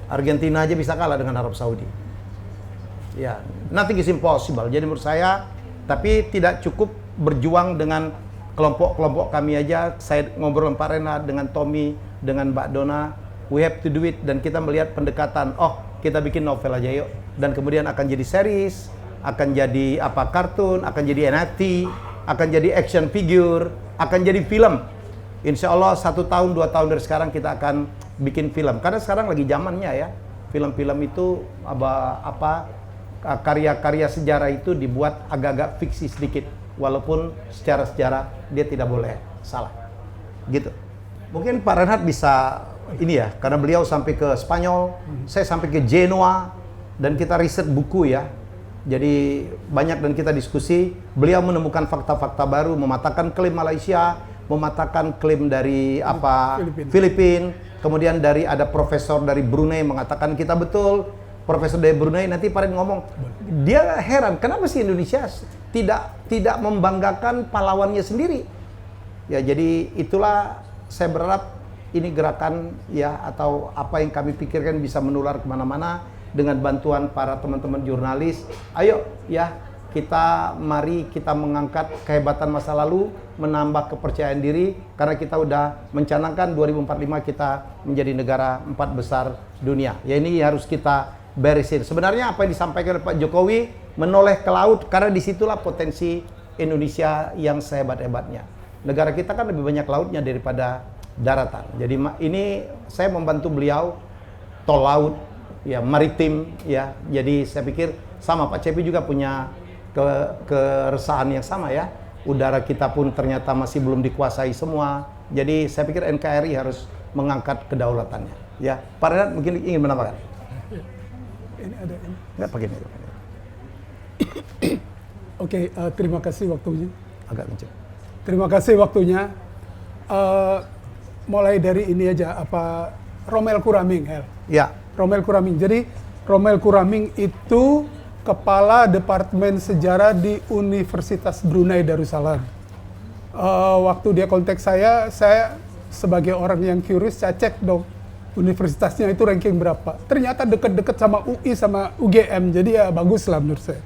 Argentina aja bisa kalah dengan Arab Saudi. Ya, nothing is impossible. Jadi menurut saya, tapi tidak cukup berjuang dengan kelompok-kelompok kami aja. Saya ngobrol dengan Pak Renat, dengan Tommy, dengan Mbak Dona. We have to do it. Dan kita melihat pendekatan, oh kita bikin novel aja yuk. Dan kemudian akan jadi series, akan jadi kartun, akan jadi NFT, akan jadi action figure, akan jadi film. Insya Allah 1 tahun, 2 tahun dari sekarang kita akan bikin film. Karena sekarang lagi zamannya ya. Film-film itu karya-karya sejarah itu dibuat agak-agak fiksi sedikit. Walaupun secara sejarah dia tidak boleh salah. Gitu. Mungkin Pak Renhat bisa ini ya, karena beliau sampai ke Spanyol, saya sampai ke Genoa, dan kita riset buku ya. Jadi banyak dan kita diskusi. Beliau menemukan fakta-fakta baru, mematahkan klaim Malaysia, mematahkan klaim dari Filipina. Kemudian ada profesor dari Brunei mengatakan kita betul. Profesor dari Brunei nanti Pak Ren ngomong, dia heran kenapa sih Indonesia tidak membanggakan pahlawannya sendiri. Ya jadi itulah saya berharap ini gerakan ya atau apa yang kami pikirkan bisa menular kemana-mana dengan bantuan para teman-teman jurnalis. Ayo ya mari kita mengangkat kehebatan masa lalu, menambah kepercayaan diri, karena kita udah mencanangkan 2045 kita menjadi negara 4 besar dunia. Ya ini harus kita beresin. Sebenarnya apa yang disampaikan oleh Pak Jokowi menoleh ke laut, karena disitulah potensi Indonesia yang sehebat-hebatnya. Negara kita kan lebih banyak lautnya daripada daratan. Jadi ini saya membantu beliau tol laut, ya maritim, ya. Jadi saya pikir sama Pak Cepi juga punya keresahan yang sama ya. Udara kita pun ternyata masih belum dikuasai semua. Jadi saya pikir NKRI harus mengangkat kedaulatannya. Ya, Pak Renat mungkin ingin menambahkan. Ini ada ini. Nggak pakai ini. Oke, terima kasih waktunya. Agak kencang. Terima kasih waktunya. Mulai dari ini aja, Romel Kuraming, Hel. Ya. Romel Kuraming. Jadi Romel Kuraming itu Kepala Departemen Sejarah di Universitas Brunei Darussalam. Waktu dia kontak saya sebagai orang yang curious, saya cek dong universitasnya itu ranking berapa. Ternyata deket-deket sama UI sama UGM, jadi ya bagus lah menurut saya.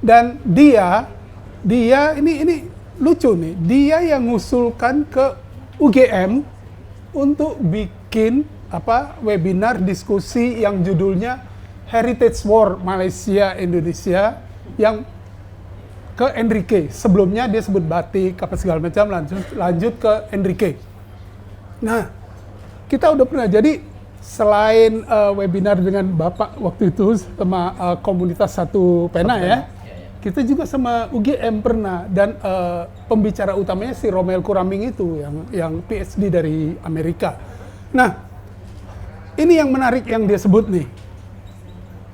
Dan dia ini lucu nih, dia yang ngusulkan ke UGM untuk bikin webinar diskusi yang judulnya Heritage War Malaysia Indonesia yang ke Enrique. Sebelumnya dia sebut batik apa segala macam, lanjut ke Enrique. Nah, kita udah pernah jadi selain webinar dengan Bapak waktu itu sama komunitas Satu Pena ya. Kita juga sama UGM pernah, dan pembicara utamanya si Romel Kuraming itu yang PhD dari Amerika. Nah, ini yang menarik yang dia sebut nih.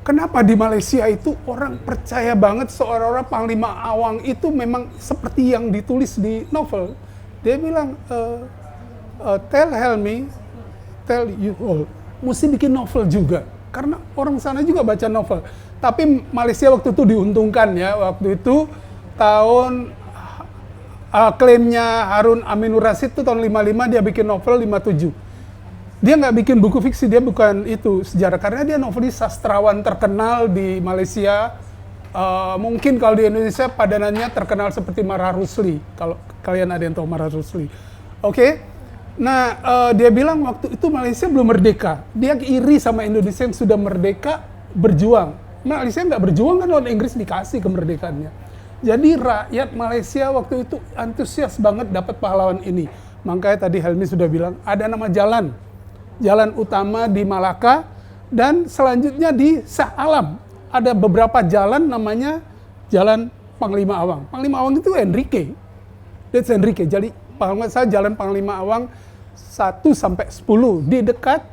Kenapa di Malaysia itu orang percaya banget seorang Panglima Awang itu memang seperti yang ditulis di novel. Dia bilang, tell Helmi, tell you all, mesti bikin novel juga. karena orang sana juga baca novel. Tapi Malaysia waktu itu diuntungkan ya, waktu itu tahun klaimnya Harun Aminur Rasyid itu tahun 55 dia bikin novel 57. Dia nggak bikin buku fiksi, dia bukan itu sejarah, karena dia novelis sastrawan terkenal di Malaysia. Mungkin kalau di Indonesia padanannya terkenal seperti Marah Rusli, kalau kalian ada yang tahu Marah Rusli. Oke. Nah, dia bilang waktu itu Malaysia belum merdeka. Dia iri sama Indonesia yang sudah merdeka, berjuang. Malaysia nggak berjuang kan, lawan Inggris dikasih kemerdekaannya. Jadi rakyat Malaysia waktu itu antusias banget dapat pahlawan ini. Makanya tadi Helmi sudah bilang, ada nama jalan utama di Malaka, dan selanjutnya di Shah Alam. Ada beberapa jalan namanya Jalan Panglima Awang. Panglima Awang itu Enrique. That's Enrique. Jadi saya Jalan Panglima Awang 1 sampai 10 di dekat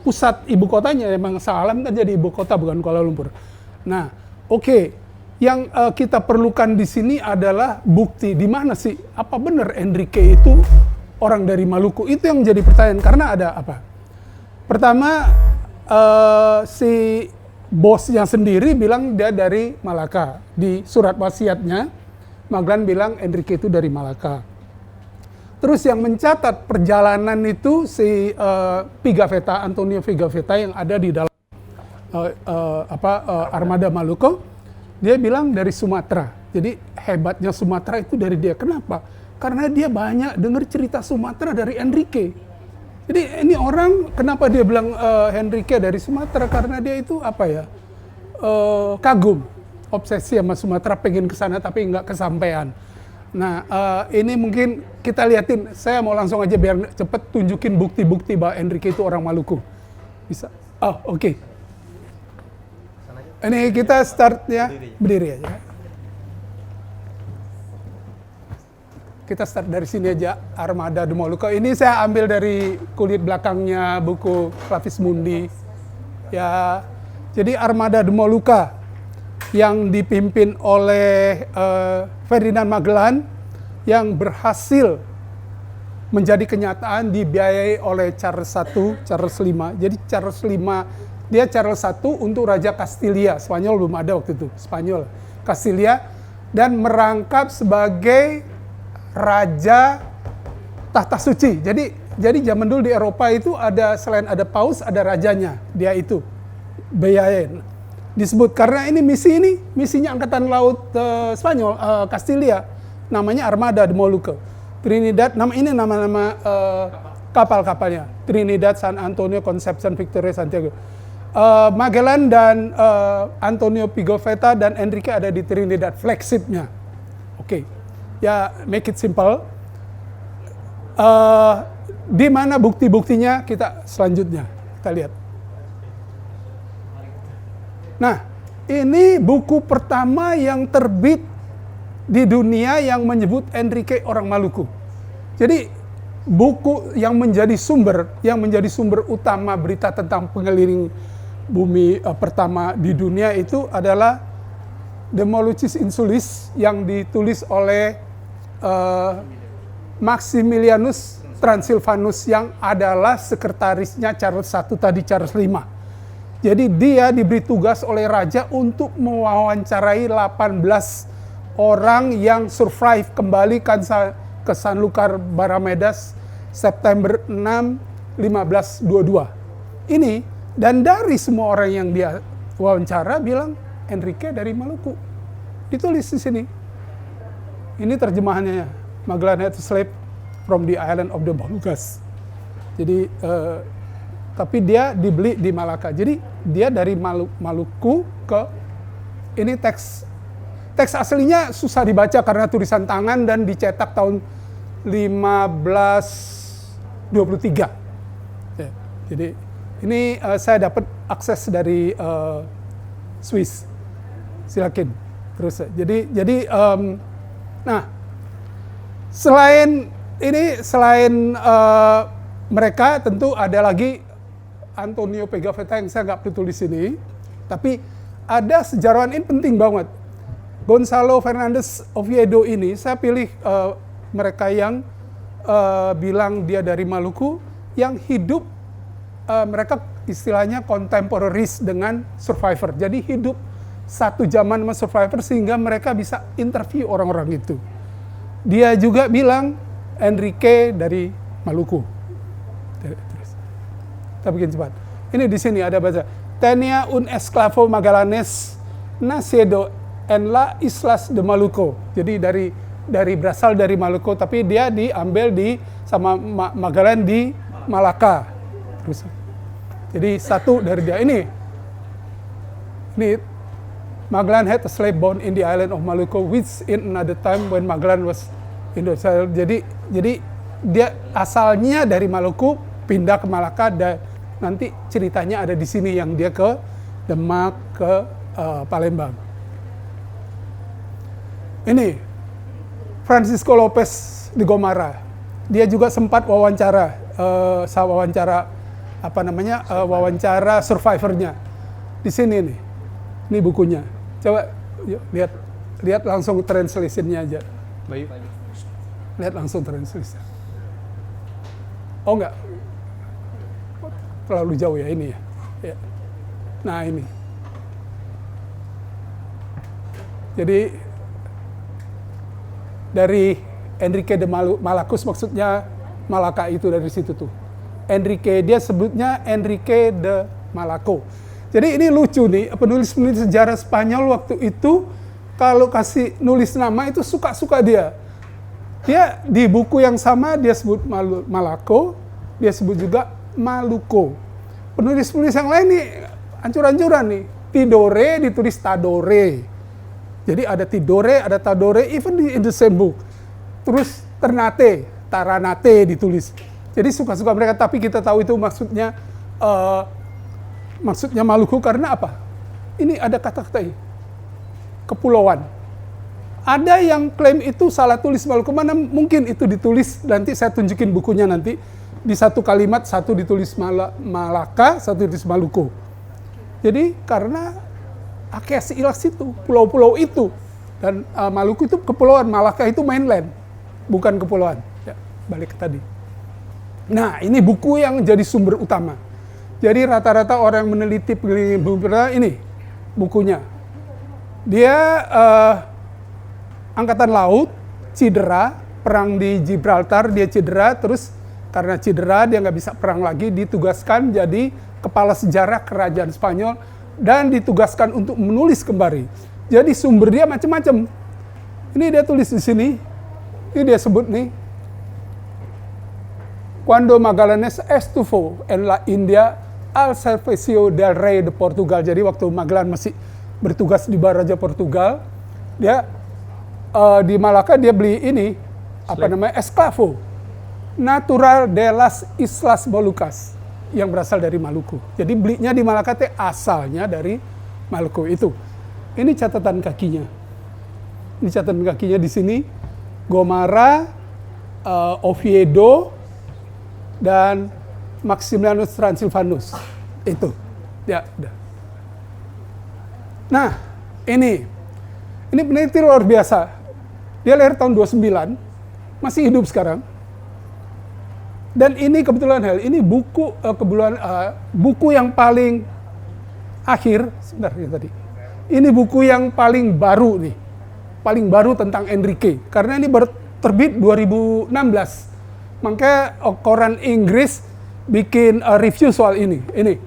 pusat ibu kotanya. Memang Shah Alam kan jadi ibu kota, bukan Kuala Lumpur. Nah, oke. Yang kita perlukan di sini adalah bukti. Di mana sih? Apa benar Enrique itu orang dari Maluku? Itu yang menjadi pertanyaan. Karena ada apa? Pertama, si bosnya sendiri bilang dia dari Malaka. Di surat wasiatnya, Maglan bilang Enrique itu dari Malaka. Terus yang mencatat perjalanan itu si Pigafetta, Antonio Pigafetta yang ada di dalam armada Maluku. Dia bilang dari Sumatera. Jadi hebatnya Sumatera itu dari dia. Kenapa? Karena dia banyak dengar cerita Sumatera dari Enrique. Jadi ini orang, kenapa dia bilang Enrique dari Sumatera? Karena dia itu apa ya? Kagum, obsesi sama Sumatera, pengen ke sana tapi nggak kesampaian. Nah, ini mungkin kita liatin. Saya mau langsung aja biar cepet tunjukin bukti-bukti bahwa Enrique itu orang Maluku. Bisa? Oh, oke. Ini kita start ya, berdiri aja. Kita start dari sini aja, Armada de Molucca. Ini saya ambil dari kulit belakangnya buku Clavis Mundi. Ya, jadi Armada de Molucca yang dipimpin oleh Ferdinand Magellan yang berhasil menjadi kenyataan dibiayai oleh Charles I, Charles V. Jadi Charles V, dia Charles I untuk Raja Kastilia, Spanyol belum ada waktu itu, Spanyol, Kastilia, dan merangkap sebagai Raja Tahta Suci. Jadi zaman dulu di Eropa itu ada, selain ada paus, ada rajanya, dia itu biayain. Disebut karena ini misinya Angkatan Laut Spanyol, Kastilia, namanya Armada de Molucca. Trinidad, nama kapal-kapalnya, Trinidad, San Antonio, Concepción, Victoria, Santiago. Magellan dan Antonio Pigafetta dan Enrique ada di Trinidad, flagshipnya. Oke, ya make it simple. Di mana bukti-buktinya kita selanjutnya kita lihat. Nah, ini buku pertama yang terbit di dunia yang menyebut Enrique orang Maluku. Jadi buku yang menjadi sumber utama berita tentang pengeliling bumi pertama di dunia itu adalah De Moluccis Insulis yang ditulis oleh Maximilianus Transylvanus yang adalah sekretarisnya Charles I tadi, Charles V. Jadi dia diberi tugas oleh raja untuk mewawancarai 18 orang yang survive kembali ke Sanlúcar Barramedas September 6, 1522. Ini, dan dari semua orang yang dia wawancara bilang Enrique dari Maluku. Ditulis di sini. Ini terjemahannya, Magellan had to slave from the island of the Moluccas. Jadi tapi dia dibeli di Malaka. Jadi dia dari Maluku ke, ini teks aslinya susah dibaca karena tulisan tangan dan dicetak tahun 1523. Ya, jadi ini saya dapat akses dari Swiss. Silakan terus. Jadi nah, selain mereka tentu ada lagi Antonio Pigafetta yang saya nggak tulis ini, tapi ada sejarawan ini penting banget. Gonzalo Fernandez Oviedo ini saya pilih mereka yang bilang dia dari Maluku, yang hidup mereka istilahnya contemporaries dengan survivor. Jadi hidup satu zaman sama survivor sehingga mereka bisa interview orang-orang itu. Dia juga bilang Enrique dari Maluku. Terus. Kita bikin cepat. Ini di sini ada baca. Tenia un esclavo Magallanes nacido en la Islas de Maluco. Jadi dari berasal dari Maluku, tapi dia diambil sama Magellan di Malaka. Terus. Jadi satu dari dia ini Magellan had a slave born in the island of Maluku, which in another time when Magellan was in the Sahel. Jadi dia asalnya dari Maluku, pindah ke Malaka, dan nanti ceritanya ada di sini yang dia ke Demak, ke Palembang. Ini Francisco Lopez de Gomara. Dia juga sempat wawancara wawancara survivornya. Di sini nih. Ini bukunya. Coba yuk, lihat langsung translation-nya aja. Bayu. Lihat langsung translation. Oh enggak. Terlalu jauh ya ini ya. Ya. Nah, ini. Jadi dari Enrique de Malacus, maksudnya Malaka itu dari situ tuh. Enrique, dia sebutnya Enrique de Malaco. Jadi ini lucu nih, penulis-penulis sejarah Spanyol waktu itu kalau kasih nulis nama itu suka-suka dia. Dia di buku yang sama dia sebut Malaco, dia sebut juga Maluko. Penulis-penulis yang lain nih ancur-ancuran nih. Tidore ditulis Tadore. Jadi ada Tidore, ada Tadore, even in the same book. Terus Ternate, Taranate ditulis. Jadi suka-suka mereka, tapi kita tahu itu maksudnya Maluku karena apa? Ini ada kata-kata ini. Kepulauan. Ada yang klaim itu salah tulis Maluku, mana mungkin itu ditulis, nanti saya tunjukin bukunya nanti. Di satu kalimat, satu ditulis Malaka, satu ditulis Maluku. Jadi karena Akesi Ilas itu, pulau-pulau itu. Dan Maluku itu kepulauan, Malaka itu mainland, bukan kepulauan. Ya, balik ke tadi. Nah, ini buku yang jadi sumber utama. Jadi rata-rata orang yang meneliti pengelilingan bumi pertama ini bukunya. Dia angkatan laut, cedera, perang di Gibraltar, dia cedera, terus karena cedera dia nggak bisa perang lagi, ditugaskan jadi kepala sejarah kerajaan Spanyol dan ditugaskan untuk menulis kembali. Jadi sumber dia macam-macam. Ini dia tulis di sini. Ini dia sebut nih. Cuando Magallanes estuvo en la India al servicio del rey de Portugal. Jadi waktu Magellan masih bertugas di Raja Portugal, dia di Malaka dia beli ini esclavo natural de las Islas Molucas yang berasal dari Maluku. Jadi belinya di Malaka asalnya dari Maluku itu. Ini catatan kakinya. Ini catatan kakinya di sini. Gomara, Oviedo, dan Maximianus Transylvanus. Itu. Ya, udah. Nah, ini peneliti luar biasa. Dia lahir tahun 29, masih hidup sekarang. Dan ini kebetulan ini buku yang paling akhir, sebentar ya tadi. Ini buku yang paling baru nih. Paling baru tentang Enrique. Karena ini baru terbit 2016. Makanya koran Inggris bikin review soal ini. Ini.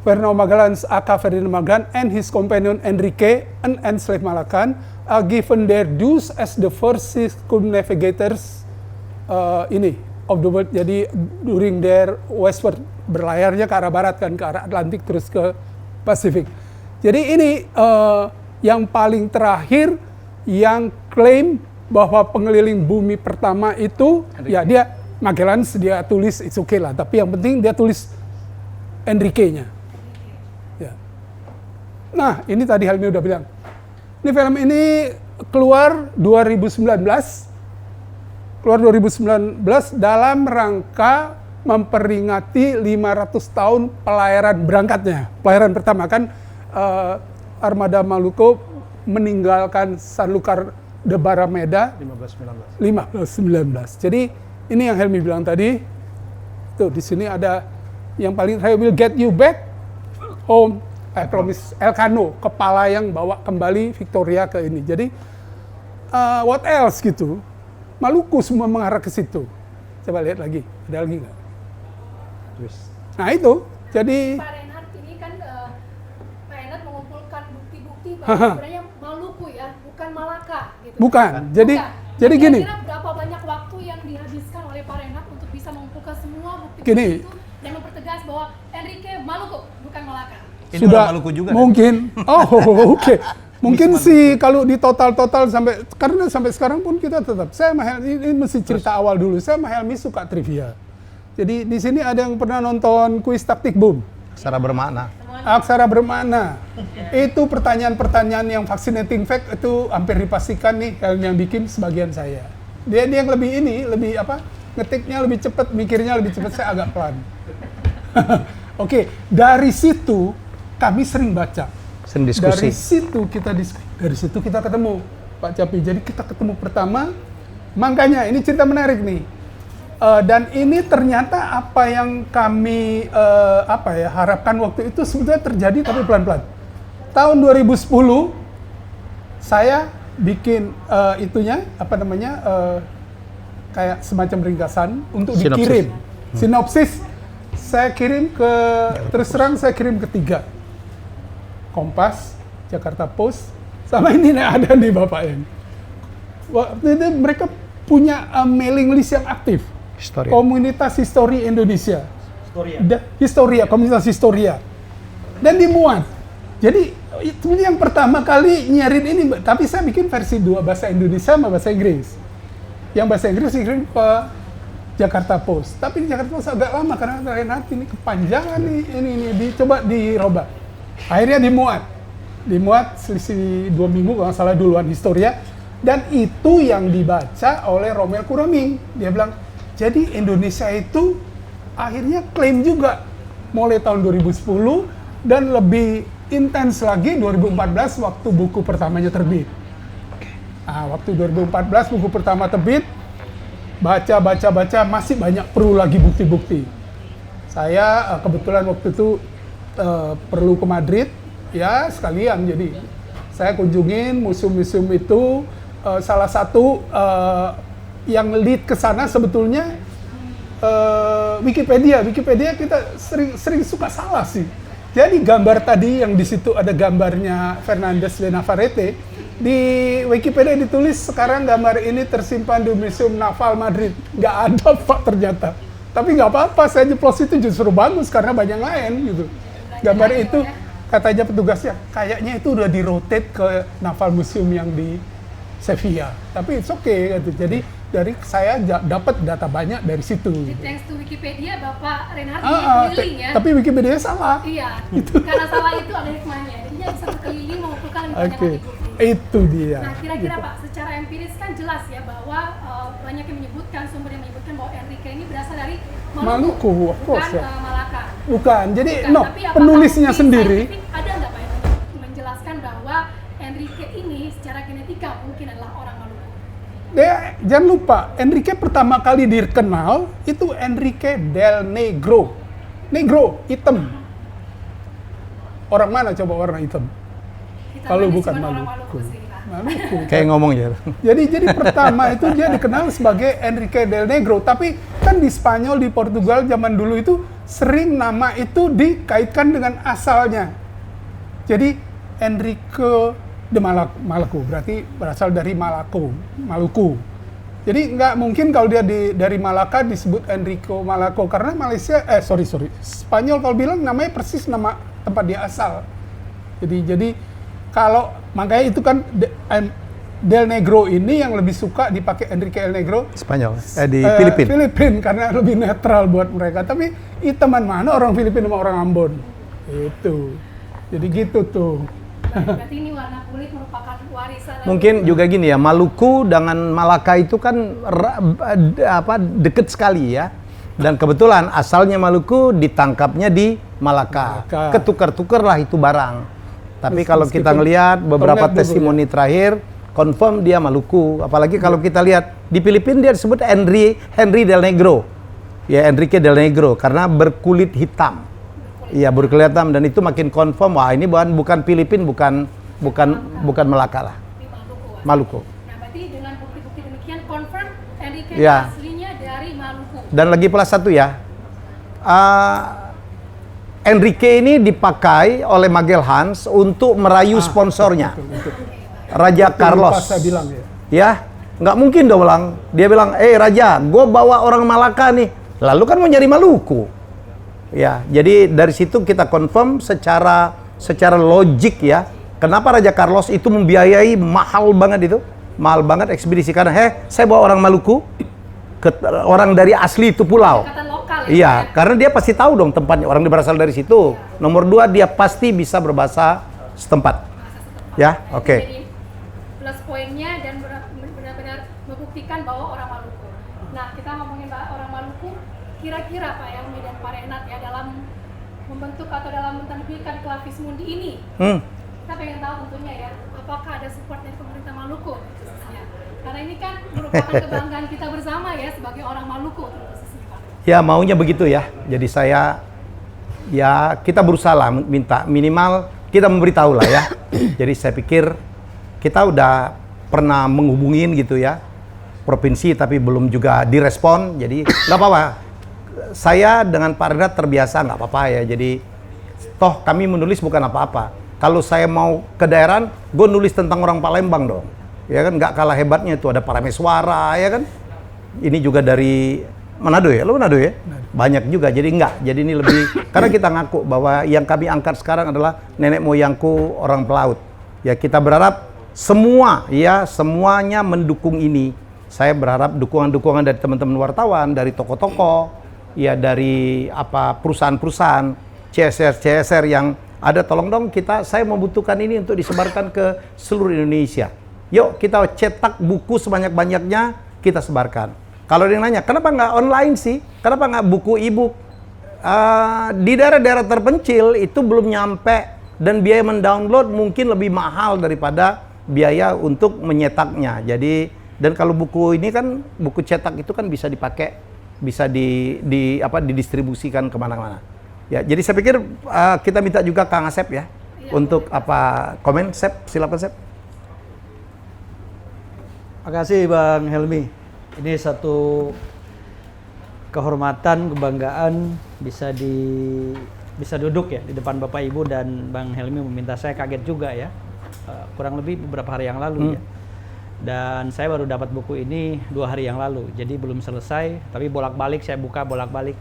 Fernando Magallanes aka Ferdinand Magellan and his companion Enrique, an enslaved Malaccan, are given their dues as the first circumnavigators of the world. Jadi during their westward, berlayarnya ke arah barat kan, ke arah Atlantik terus ke Pasifik. Jadi ini yang paling terakhir yang klaim bahwa pengeliling bumi pertama itu Enrique. Ya dia Magellan dia tulis it's okay lah, tapi yang penting dia tulis Enrique-nya. Ya. Nah, ini tadi Helmi udah bilang. Ini film ini keluar 2019 dalam rangka memperingati 500 tahun pelayaran berangkatnya. Pelayaran pertama kan armada Maluku meninggalkan Sanlúcar de Barrameda 1519. Jadi ini yang Helmi bilang tadi. Tuh di sini ada Yang paling terakhir, will get you back home. I promise. Elcano, kepala yang bawa kembali Victoria ke ini. Jadi, what else gitu? Maluku semua mengarah ke situ. Coba lihat lagi, ada lagi nggak? Nah itu, jadi Pak Reinhard, ini kan Pak Reinhard mengumpulkan bukti-bukti bahwa sebenarnya Maluku ya, bukan Malaka. Gitu. bukan. Jadi gini. Kira-kira berapa banyak waktu yang dihabiskan oleh Pak Reinhard untuk bisa mengumpulkan semua bukti-bukti Gini. itu dan mempertegas bahwa Enrique Maluku, bukan Malaka. Ini Sudah orang Maluku juga. mungkin. Oh, oke. Mungkin sih kalau di total sampai karena sampai sekarang pun kita tetap. Saya sama Helmi ini mesti cerita awal dulu. Saya sama Helmi suka trivia. Jadi di sini ada yang pernah nonton kuis taktik boom. Secara bermakna. Aksara bermakna. Itu pertanyaan-pertanyaan yang fascinating fact itu hampir dipastikan nih yang bikin sebagian saya. Dia yang lebih apa? Ngetiknya lebih cepat, mikirnya lebih cepat, saya agak pelan. Oke, dari situ kami sering baca. Sering diskusi. Dari situ kita ketemu Pak Capi. Jadi kita ketemu pertama, makanya ini cerita menarik nih. Dan ini ternyata apa yang kami harapkan waktu itu sebetulnya terjadi tapi pelan-pelan. Tahun 2010 saya bikin kayak semacam ringkasan untuk dikirim. Sinopsis saya kirim saya kirim ke 3. Kompas, Jakarta Post, sama ini ada nih Bapak ini. Waktu itu mereka punya mailing list yang aktif. Historia. Komunitas Histori Indonesia. Komunitas Historia. Dan dimuat. Jadi itu yang pertama kali nyarin ini, tapi saya bikin versi 2, bahasa Indonesia sama bahasa Inggris. Yang bahasa Inggris dikirim ke Jakarta Post. Tapi di Jakarta Post agak lama karena Reinhard ini kepanjangan nih, ini coba dirobah. Akhirnya dimuat selisih 2 minggu kalau nggak salah duluan Historia, dan itu yang dibaca oleh Romel Kuraming. Dia bilang, jadi Indonesia itu akhirnya klaim juga mulai tahun 2010 dan lebih intens lagi 2014 waktu buku pertamanya terbit. Nah, waktu 2014 buku pertama terbit, baca masih banyak perlu lagi bukti-bukti. Saya kebetulan waktu itu perlu ke Madrid, ya sekalian. Jadi saya kunjungin museum-museum itu. Salah satu yang lead ke sana sebetulnya Wikipedia kita sering suka salah sih. Jadi gambar tadi yang di situ ada gambarnya Fernandez de Navarrete, di Wikipedia ditulis sekarang gambar ini tersimpan di Museum Naval Madrid. Nggak ada Pak ternyata. Tapi nggak apa-apa, saya jeplos itu justru bagus karena banyak lain gitu. Gambar itu katanya petugasnya kayaknya itu udah di-rotate ke Naval Museum yang di Sevilla. Tapi it's okay gitu. Jadi dari saya dapat data banyak dari situ. Thanks to Wikipedia, Bapak Reinhard keliling ya. Tapi Wikipedia salah. Iya, karena salah itu ada hikmahnya. Jadinya bisa keliling mengumpulkan lebih banyak lagi bukti. Itu dia. Nah, kira-kira Pak, secara empiris kan jelas ya bahwa banyak yang menyebutkan, sumber yang menyebutkan bahwa Enrique ini berasal dari Maluku, of course, bukan ya. Malaka. Bukan, jadi Bukan, no, tapi apakah penulisnya bukti sendiri. saintifik ada nggak Pak yang menjelaskan bahwa Enrique ini secara genetika mungkin adalah orang Maluku? Jangan lupa, Enrique pertama kali dikenal itu Enrique del Negro. Negro, hitam. Orang mana coba orang hitam? Kita Kalau ini bukan cuma orang Maluku. sih, Pak. Maluku. Kayak ngomong ya. Jadi pertama itu dia dikenal sebagai Enrique del Negro, tapi kan di Spanyol, di Portugal zaman dulu itu sering nama itu dikaitkan dengan asalnya. Jadi Enrique de Maluku, berarti berasal dari Maluku. Jadi nggak mungkin kalau dia dari Malaka disebut Enrico Malako, karena Spanyol kalau bilang namanya persis nama tempat dia asal. Jadi kalau makanya itu kan Del Negro ini yang lebih suka dipakai Enrique El Negro Spanyol, di Filipina. Filipina karena lebih netral buat mereka. Tapi teman mana orang Filipina sama orang Ambon? Itu. Jadi gitu tuh. Berarti ini warna kulit merupakan warisan. Mungkin juga gini ya, Maluku dengan Malaka itu kan deket sekali ya. Dan kebetulan asalnya Maluku, ditangkapnya di Malaka. Ketukar-tukar lah itu barang. Tapi kalau kita ngelihat beberapa testimoni terakhir, confirm dia Maluku. Apalagi kalau kita lihat di Filipina dia disebut Henry del Negro. Ya, Enrique del Negro karena berkulit hitam. Iya, berkulit hitam, dan itu makin confirm, wah ini bukan Filipina, bukan Melaka lah. Di Maluku. Maluku. Nah, berarti dengan bukti-bukti demikian confirm Enrique Ya. aslinya dari Maluku. Dan lagi pula satu ya, Enrique ini dipakai oleh Magellan untuk merayu sponsornya, Raja Carlos. Lupa saya bilang ya. Ya, nggak mungkin dong bilang. Dia bilang, Raja, gue bawa orang Malaka nih. Lalu kan mau nyari Maluku. Ya, jadi dari situ kita confirm secara logik ya. Kenapa Raja Carlos itu membiayai mahal banget ekspedisi, karena saya bawa orang Maluku, orang dari asli itu pulau. Pendekatan lokal ya. Iya, karena dia pasti tahu dong tempatnya, orang berasal dari situ. Nomor 2, dia pasti bisa berbahasa setempat. Ya, oke. Jadi plus poinnya dan benar-benar membuktikan bahwa orang Maluku. Nah, kita ngomongin orang Maluku, kira-kira Pak Helmi dan Pak Renat ya dalam membentuk atau dalam menerbitkan Clavis Mundi ini, kita pengen tahu tentunya ya, apakah ada support dari pemerintah Maluku khususnya? Karena ini kan merupakan kebanggaan kita bersama ya sebagai orang Maluku khususnya Pak. Ya, maunya begitu ya. Jadi kita berusaha lah minta minimal kita memberitahu lah ya. Jadi saya pikir kita udah pernah menghubungin gitu ya provinsi, tapi belum juga direspon. Jadi nggak apa-apa. Saya dengan Pak Renat terbiasa, nggak apa-apa ya. Jadi toh kami menulis bukan apa-apa. Kalau saya mau ke daerah, gue nulis tentang orang Palembang dong. Ya kan, nggak kalah hebatnya itu ada Parameswara ya kan. Ini juga dari Manado ya, lo Manado ya? Banyak juga, jadi enggak. Jadi ini lebih, karena kita ngaku bahwa yang kami angkat sekarang adalah nenek moyangku orang pelaut. Ya, kita berharap semuanya mendukung ini. Saya berharap dukungan-dukungan dari teman-teman wartawan, dari tokoh-tokoh, ya dari perusahaan-perusahaan, CSR yang ada, tolong dong saya membutuhkan ini untuk disebarkan ke seluruh Indonesia. Yuk kita cetak buku sebanyak-banyaknya, kita sebarkan. Kalau ada yang nanya, kenapa nggak online sih? Kenapa nggak buku e-book? Di daerah-daerah terpencil itu belum nyampe, dan biaya mendownload mungkin lebih mahal daripada biaya untuk menyetaknya. Jadi, dan kalau buku ini kan, buku cetak itu kan bisa dipakai, bisa didistribusikan kemana-mana. Ya, jadi saya pikir kita minta juga Kang Asep ya, untuk komen. Sep, silakan Sep. Makasih Bang Helmi. Ini satu kehormatan, kebanggaan bisa duduk ya di depan Bapak Ibu, dan Bang Helmi meminta saya, kaget juga ya. Kurang lebih beberapa hari yang lalu ya. Dan saya baru dapat buku ini 2 hari yang lalu. Jadi belum selesai, tapi bolak-balik saya buka bolak-balik.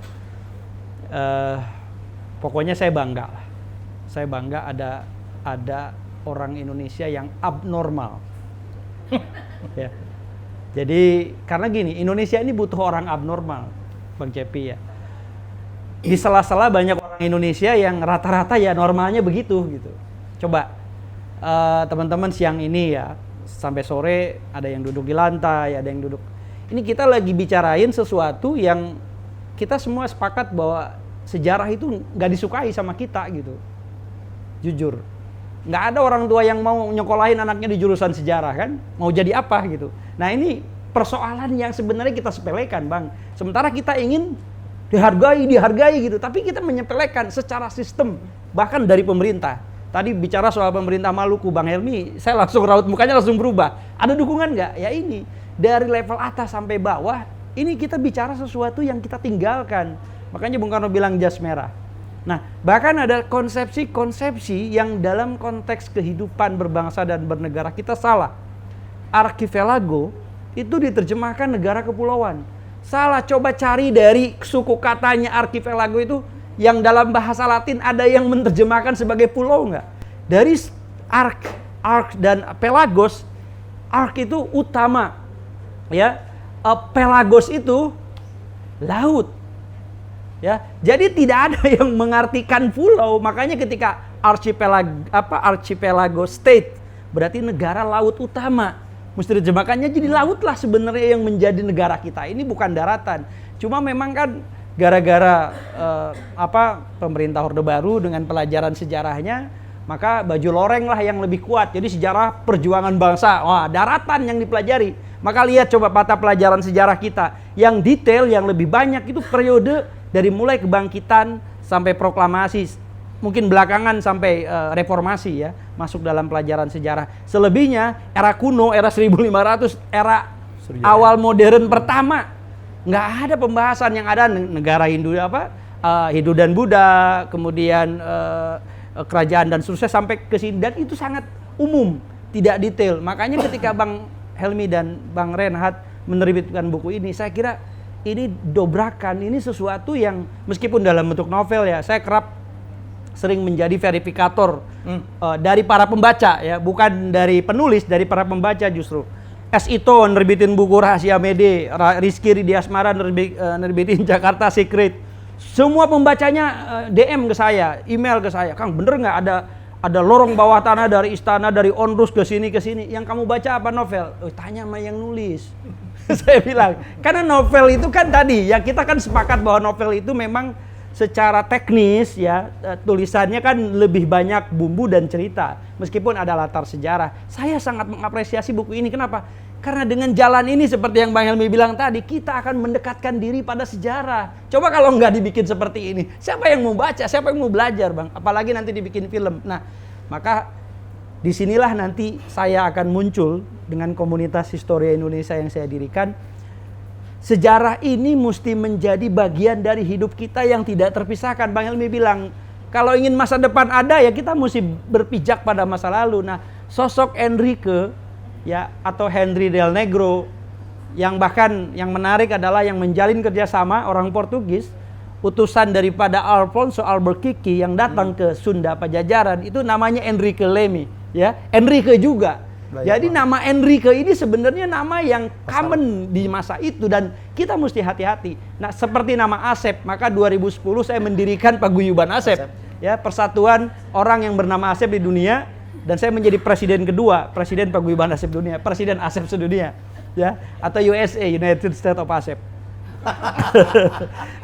Pokoknya saya bangga lah. Saya bangga ada orang Indonesia yang abnormal. Ya. Jadi karena gini, Indonesia ini butuh orang abnormal, Bang Cepi ya. Di sela-sela banyak orang Indonesia yang rata-rata ya normalnya begitu gitu. Coba teman-teman siang ini ya, sampai sore ada yang duduk di lantai, ada yang duduk. Ini kita lagi bicarain sesuatu yang kita semua sepakat bahwa sejarah itu nggak disukai sama kita gitu. Jujur. Nggak ada orang tua yang mau nyekolahin anaknya di jurusan sejarah kan, mau jadi apa gitu. Nah ini persoalan yang sebenarnya kita sepelekan Bang, sementara kita ingin dihargai gitu, tapi kita menyepelekan secara sistem, bahkan dari pemerintah. Tadi bicara soal pemerintah Maluku, Bang Helmi, saya langsung raut mukanya langsung berubah. Ada dukungan nggak? Ya ini, dari level atas sampai bawah, ini kita bicara sesuatu yang kita tinggalkan. Makanya Bung Karno bilang jas merah. Nah, bahkan ada konsepsi-konsepsi yang dalam konteks kehidupan berbangsa dan bernegara kita salah. Archipelago itu diterjemahkan negara kepulauan. Salah, coba cari dari suku katanya archipelago itu yang dalam bahasa Latin ada yang menerjemahkan sebagai pulau nggak? Dari arch dan pelagos, arch itu utama, ya, pelagos itu laut. Ya, jadi tidak ada yang mengartikan pulau. Makanya ketika archipelago state berarti negara laut utama. Mesti terjemahkannya jadi laut lah sebenarnya yang menjadi negara kita. Ini bukan daratan. Cuma memang kan gara-gara pemerintah Orde Baru dengan pelajaran sejarahnya, maka baju loreng lah yang lebih kuat. Jadi sejarah perjuangan bangsa, wah daratan yang dipelajari. Maka lihat coba mata pelajaran sejarah kita. Yang detail, yang lebih banyak itu periode dari mulai kebangkitan sampai proklamasi. Mungkin belakangan sampai reformasi ya, masuk dalam pelajaran sejarah. Selebihnya era kuno, era 1500, era awal modern pertama, nggak ada pembahasan. Yang ada negara Hindu Hindu dan Buddha, kemudian kerajaan dan seterusnya sampai ke sini, dan itu sangat umum, tidak detail. Makanya ketika Bang Helmy dan Bang Reinhardt menerbitkan buku ini, saya kira ini dobrakan, ini sesuatu yang meskipun dalam bentuk novel ya, saya kerap sering menjadi verifikator dari para pembaca ya, bukan dari penulis, dari para pembaca justru. S. Ito nerbitin buku Rahasia Mede, Rizky Ridiasmara nerbitin Jakarta Secret. Semua pembacanya DM ke saya, email ke saya, Kang bener nggak ada lorong bawah tanah dari istana, dari Onrus ke sini. Yang kamu baca apa novel? Tanya sama yang nulis. Saya bilang, karena novel itu kan tadi ya, kita kan sepakat bahwa novel itu memang secara teknis ya, tulisannya kan lebih banyak bumbu dan cerita, meskipun ada latar sejarah. Saya sangat mengapresiasi buku ini. Kenapa? Karena dengan jalan ini seperti yang Bang Helmy bilang tadi, kita akan mendekatkan diri pada sejarah. Coba kalau nggak dibikin seperti ini, siapa yang mau baca, siapa yang mau belajar, Bang? Apalagi nanti dibikin film. Nah, maka disinilah nanti saya akan muncul dengan komunitas Historia Indonesia yang saya dirikan. Sejarah ini mesti menjadi bagian dari hidup kita yang tidak terpisahkan. Bang Helmy bilang, kalau ingin masa depan ada ya kita mesti berpijak pada masa lalu. Nah, sosok Enrique ya, atau Henry del Negro, yang bahkan yang menarik adalah yang menjalin kerjasama orang Portugis, utusan daripada Alfonso Albuquerque yang datang ke Sunda Pajajaran, itu namanya Enrique Leme ya, Enrique juga. Jadi nama Enrique ini sebenarnya nama yang common di masa itu, dan kita mesti hati-hati. Nah, seperti nama Asep, maka 2010 saya mendirikan Paguyuban Asep. Ya, persatuan orang yang bernama Asep di dunia, dan saya menjadi presiden kedua, presiden Paguyuban Asep dunia, presiden Asep sedunia, ya, atau USA, United States of Asep.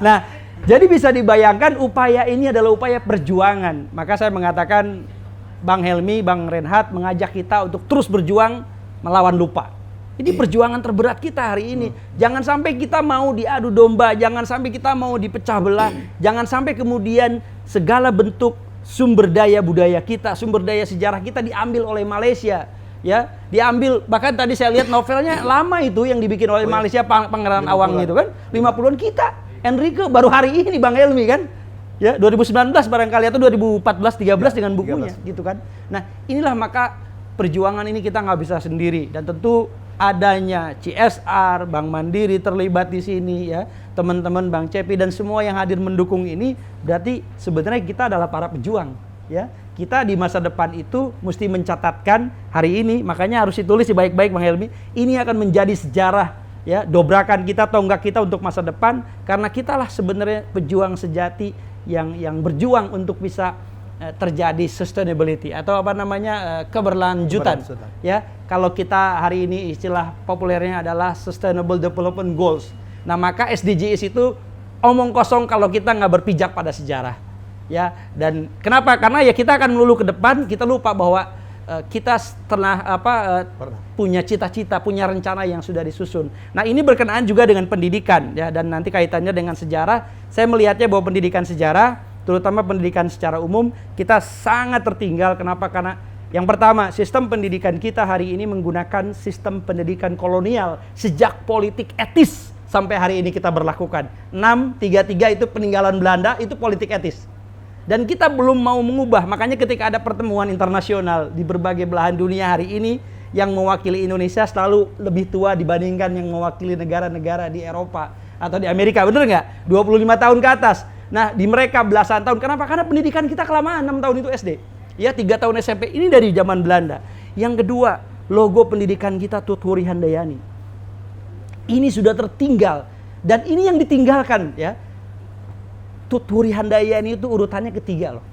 Nah, jadi bisa dibayangkan upaya ini adalah upaya perjuangan. Maka saya mengatakan Bang Helmy, Bang Reinhardt mengajak kita untuk terus berjuang melawan lupa. Ini perjuangan terberat kita hari ini. Jangan sampai kita mau diadu domba, jangan sampai kita mau dipecah belah, jangan sampai kemudian segala bentuk sumber daya budaya kita, sumber daya sejarah kita diambil oleh Malaysia. Ya, diambil, bahkan tadi saya lihat novelnya lama itu yang dibikin oleh Malaysia, Pangeran Awang itu kan, 50-an kita. Enrique baru hari ini Bang Helmy kan. Ya, 2019 barangkali atau 2014-13 dengan bukunya 13. Gitu kan. Nah, inilah maka perjuangan ini kita nggak bisa sendiri, dan tentu adanya CSR, Bank Mandiri terlibat di sini ya, teman-teman Bang Cepi dan semua yang hadir mendukung ini, berarti sebenarnya kita adalah para pejuang ya. Kita di masa depan itu mesti mencatatkan hari ini, makanya harus ditulis baik-baik Bang Helmy. Ini akan menjadi sejarah ya, dobrakan kita, tonggak kita untuk masa depan, karena kitalah sebenarnya pejuang sejati yang berjuang untuk bisa terjadi sustainability atau apa namanya keberlanjutan. Ya, kalau kita hari ini istilah populernya adalah Sustainable Development Goals. Nah, maka SDGs itu omong kosong kalau kita nggak berpijak pada sejarah. Ya, dan kenapa? Karena ya kita akan melulu ke depan, kita lupa bahwa kita setelah punya cita-cita, punya rencana yang sudah disusun. Nah, ini berkenaan juga dengan pendidikan ya, dan nanti kaitannya dengan sejarah. Saya melihatnya bahwa pendidikan sejarah, terutama pendidikan secara umum, kita sangat tertinggal. Kenapa? Karena yang pertama, sistem pendidikan kita hari ini menggunakan sistem pendidikan kolonial sejak politik etis sampai hari ini kita berlakukan. 633 itu peninggalan Belanda, itu politik etis. Dan kita belum mau mengubah. Makanya ketika ada pertemuan internasional di berbagai belahan dunia hari ini, yang mewakili Indonesia selalu lebih tua dibandingkan yang mewakili negara-negara di Eropa atau di Amerika. Bener nggak? 25 tahun ke atas. Nah, di mereka belasan tahun. Kenapa? Karena pendidikan kita kelamaan, 6 tahun itu SD. Ya, 3 tahun SMP. Ini dari zaman Belanda. Yang kedua, logo pendidikan kita Tutwuri Handayani. Ini sudah tertinggal. Dan ini yang ditinggalkan ya. Tutwuri Handayani itu urutannya ketiga loh.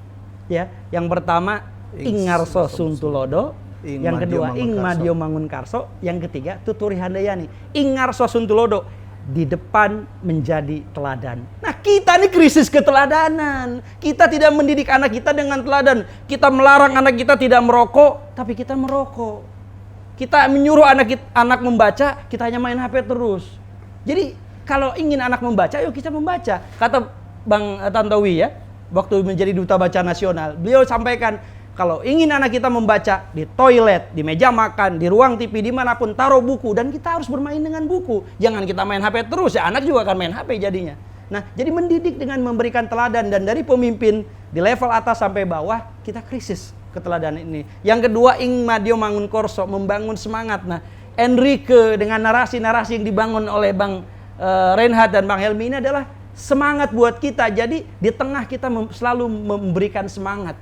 Ya, yang pertama Ingarso Suntulodo, yang kedua Ing Madio Mangunkarso, yang ketiga Tutwuri Handayani. Ingarso Suntulodo di depan menjadi teladan. Nah, kita ini krisis keteladanan. Kita tidak mendidik anak kita dengan teladan. Kita melarang anak kita tidak merokok, tapi kita merokok. kita menyuruh anak membaca, kita hanya main HP terus. Jadi kalau ingin anak membaca, yuk kita membaca. Kata Bang Tantowi ya, waktu menjadi Duta Baca Nasional, beliau sampaikan, kalau ingin anak kita membaca, di toilet, di meja makan, di ruang TV, dimanapun, taruh buku. Dan kita harus bermain dengan buku. Jangan kita main HP terus, ya anak juga akan main HP jadinya. Nah, jadi mendidik dengan memberikan teladan. Dan dari pemimpin, di level atas sampai bawah, kita krisis keteladanan ini. Yang kedua, ing madio mangun korso, membangun semangat. Nah, Enrique dengan narasi-narasi yang dibangun oleh Bang Reinhard dan Bang Helmi ini adalah semangat buat kita. Jadi, di tengah kita selalu memberikan semangat.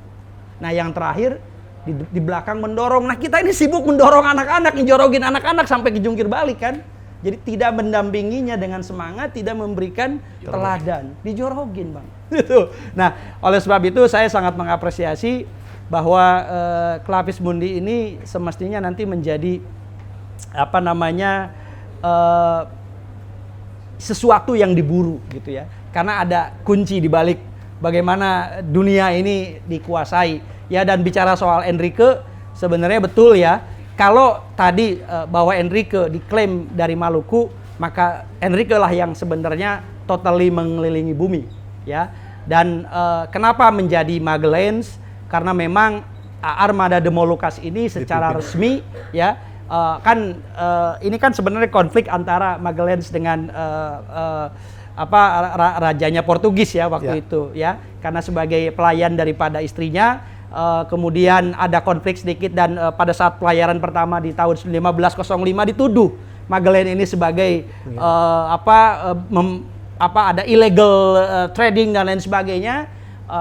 Nah, yang terakhir di belakang mendorong. Nah, kita ini sibuk mendorong anak-anak, njorogin anak-anak sampai ke jungkir balik kan. Jadi tidak mendampinginya dengan semangat, tidak memberikan teladan, dijorogin Bang. Gitu. Nah, oleh sebab itu saya sangat mengapresiasi bahwa Clavis Mundi ini semestinya nanti menjadi sesuatu yang diburu gitu ya. Karena ada kunci di balik bagaimana dunia ini dikuasai. Ya, dan bicara soal Enrique, sebenarnya betul ya. Kalau tadi bahwa Enrique diklaim dari Maluku, maka Enrique lah yang sebenarnya totally mengelilingi bumi, ya. Dan kenapa menjadi Magellanes? Karena memang Armada de Molucas ini secara resmi, ya, ini kan sebenarnya konflik antara Magellanes dengan rajanya Portugis ya waktu itu, ya. Karena sebagai pelayan daripada istrinya. Kemudian ada konflik sedikit dan pada saat pelayaran pertama di tahun 1505 dituduh Magellan ini sebagai ada illegal trading dan lain sebagainya.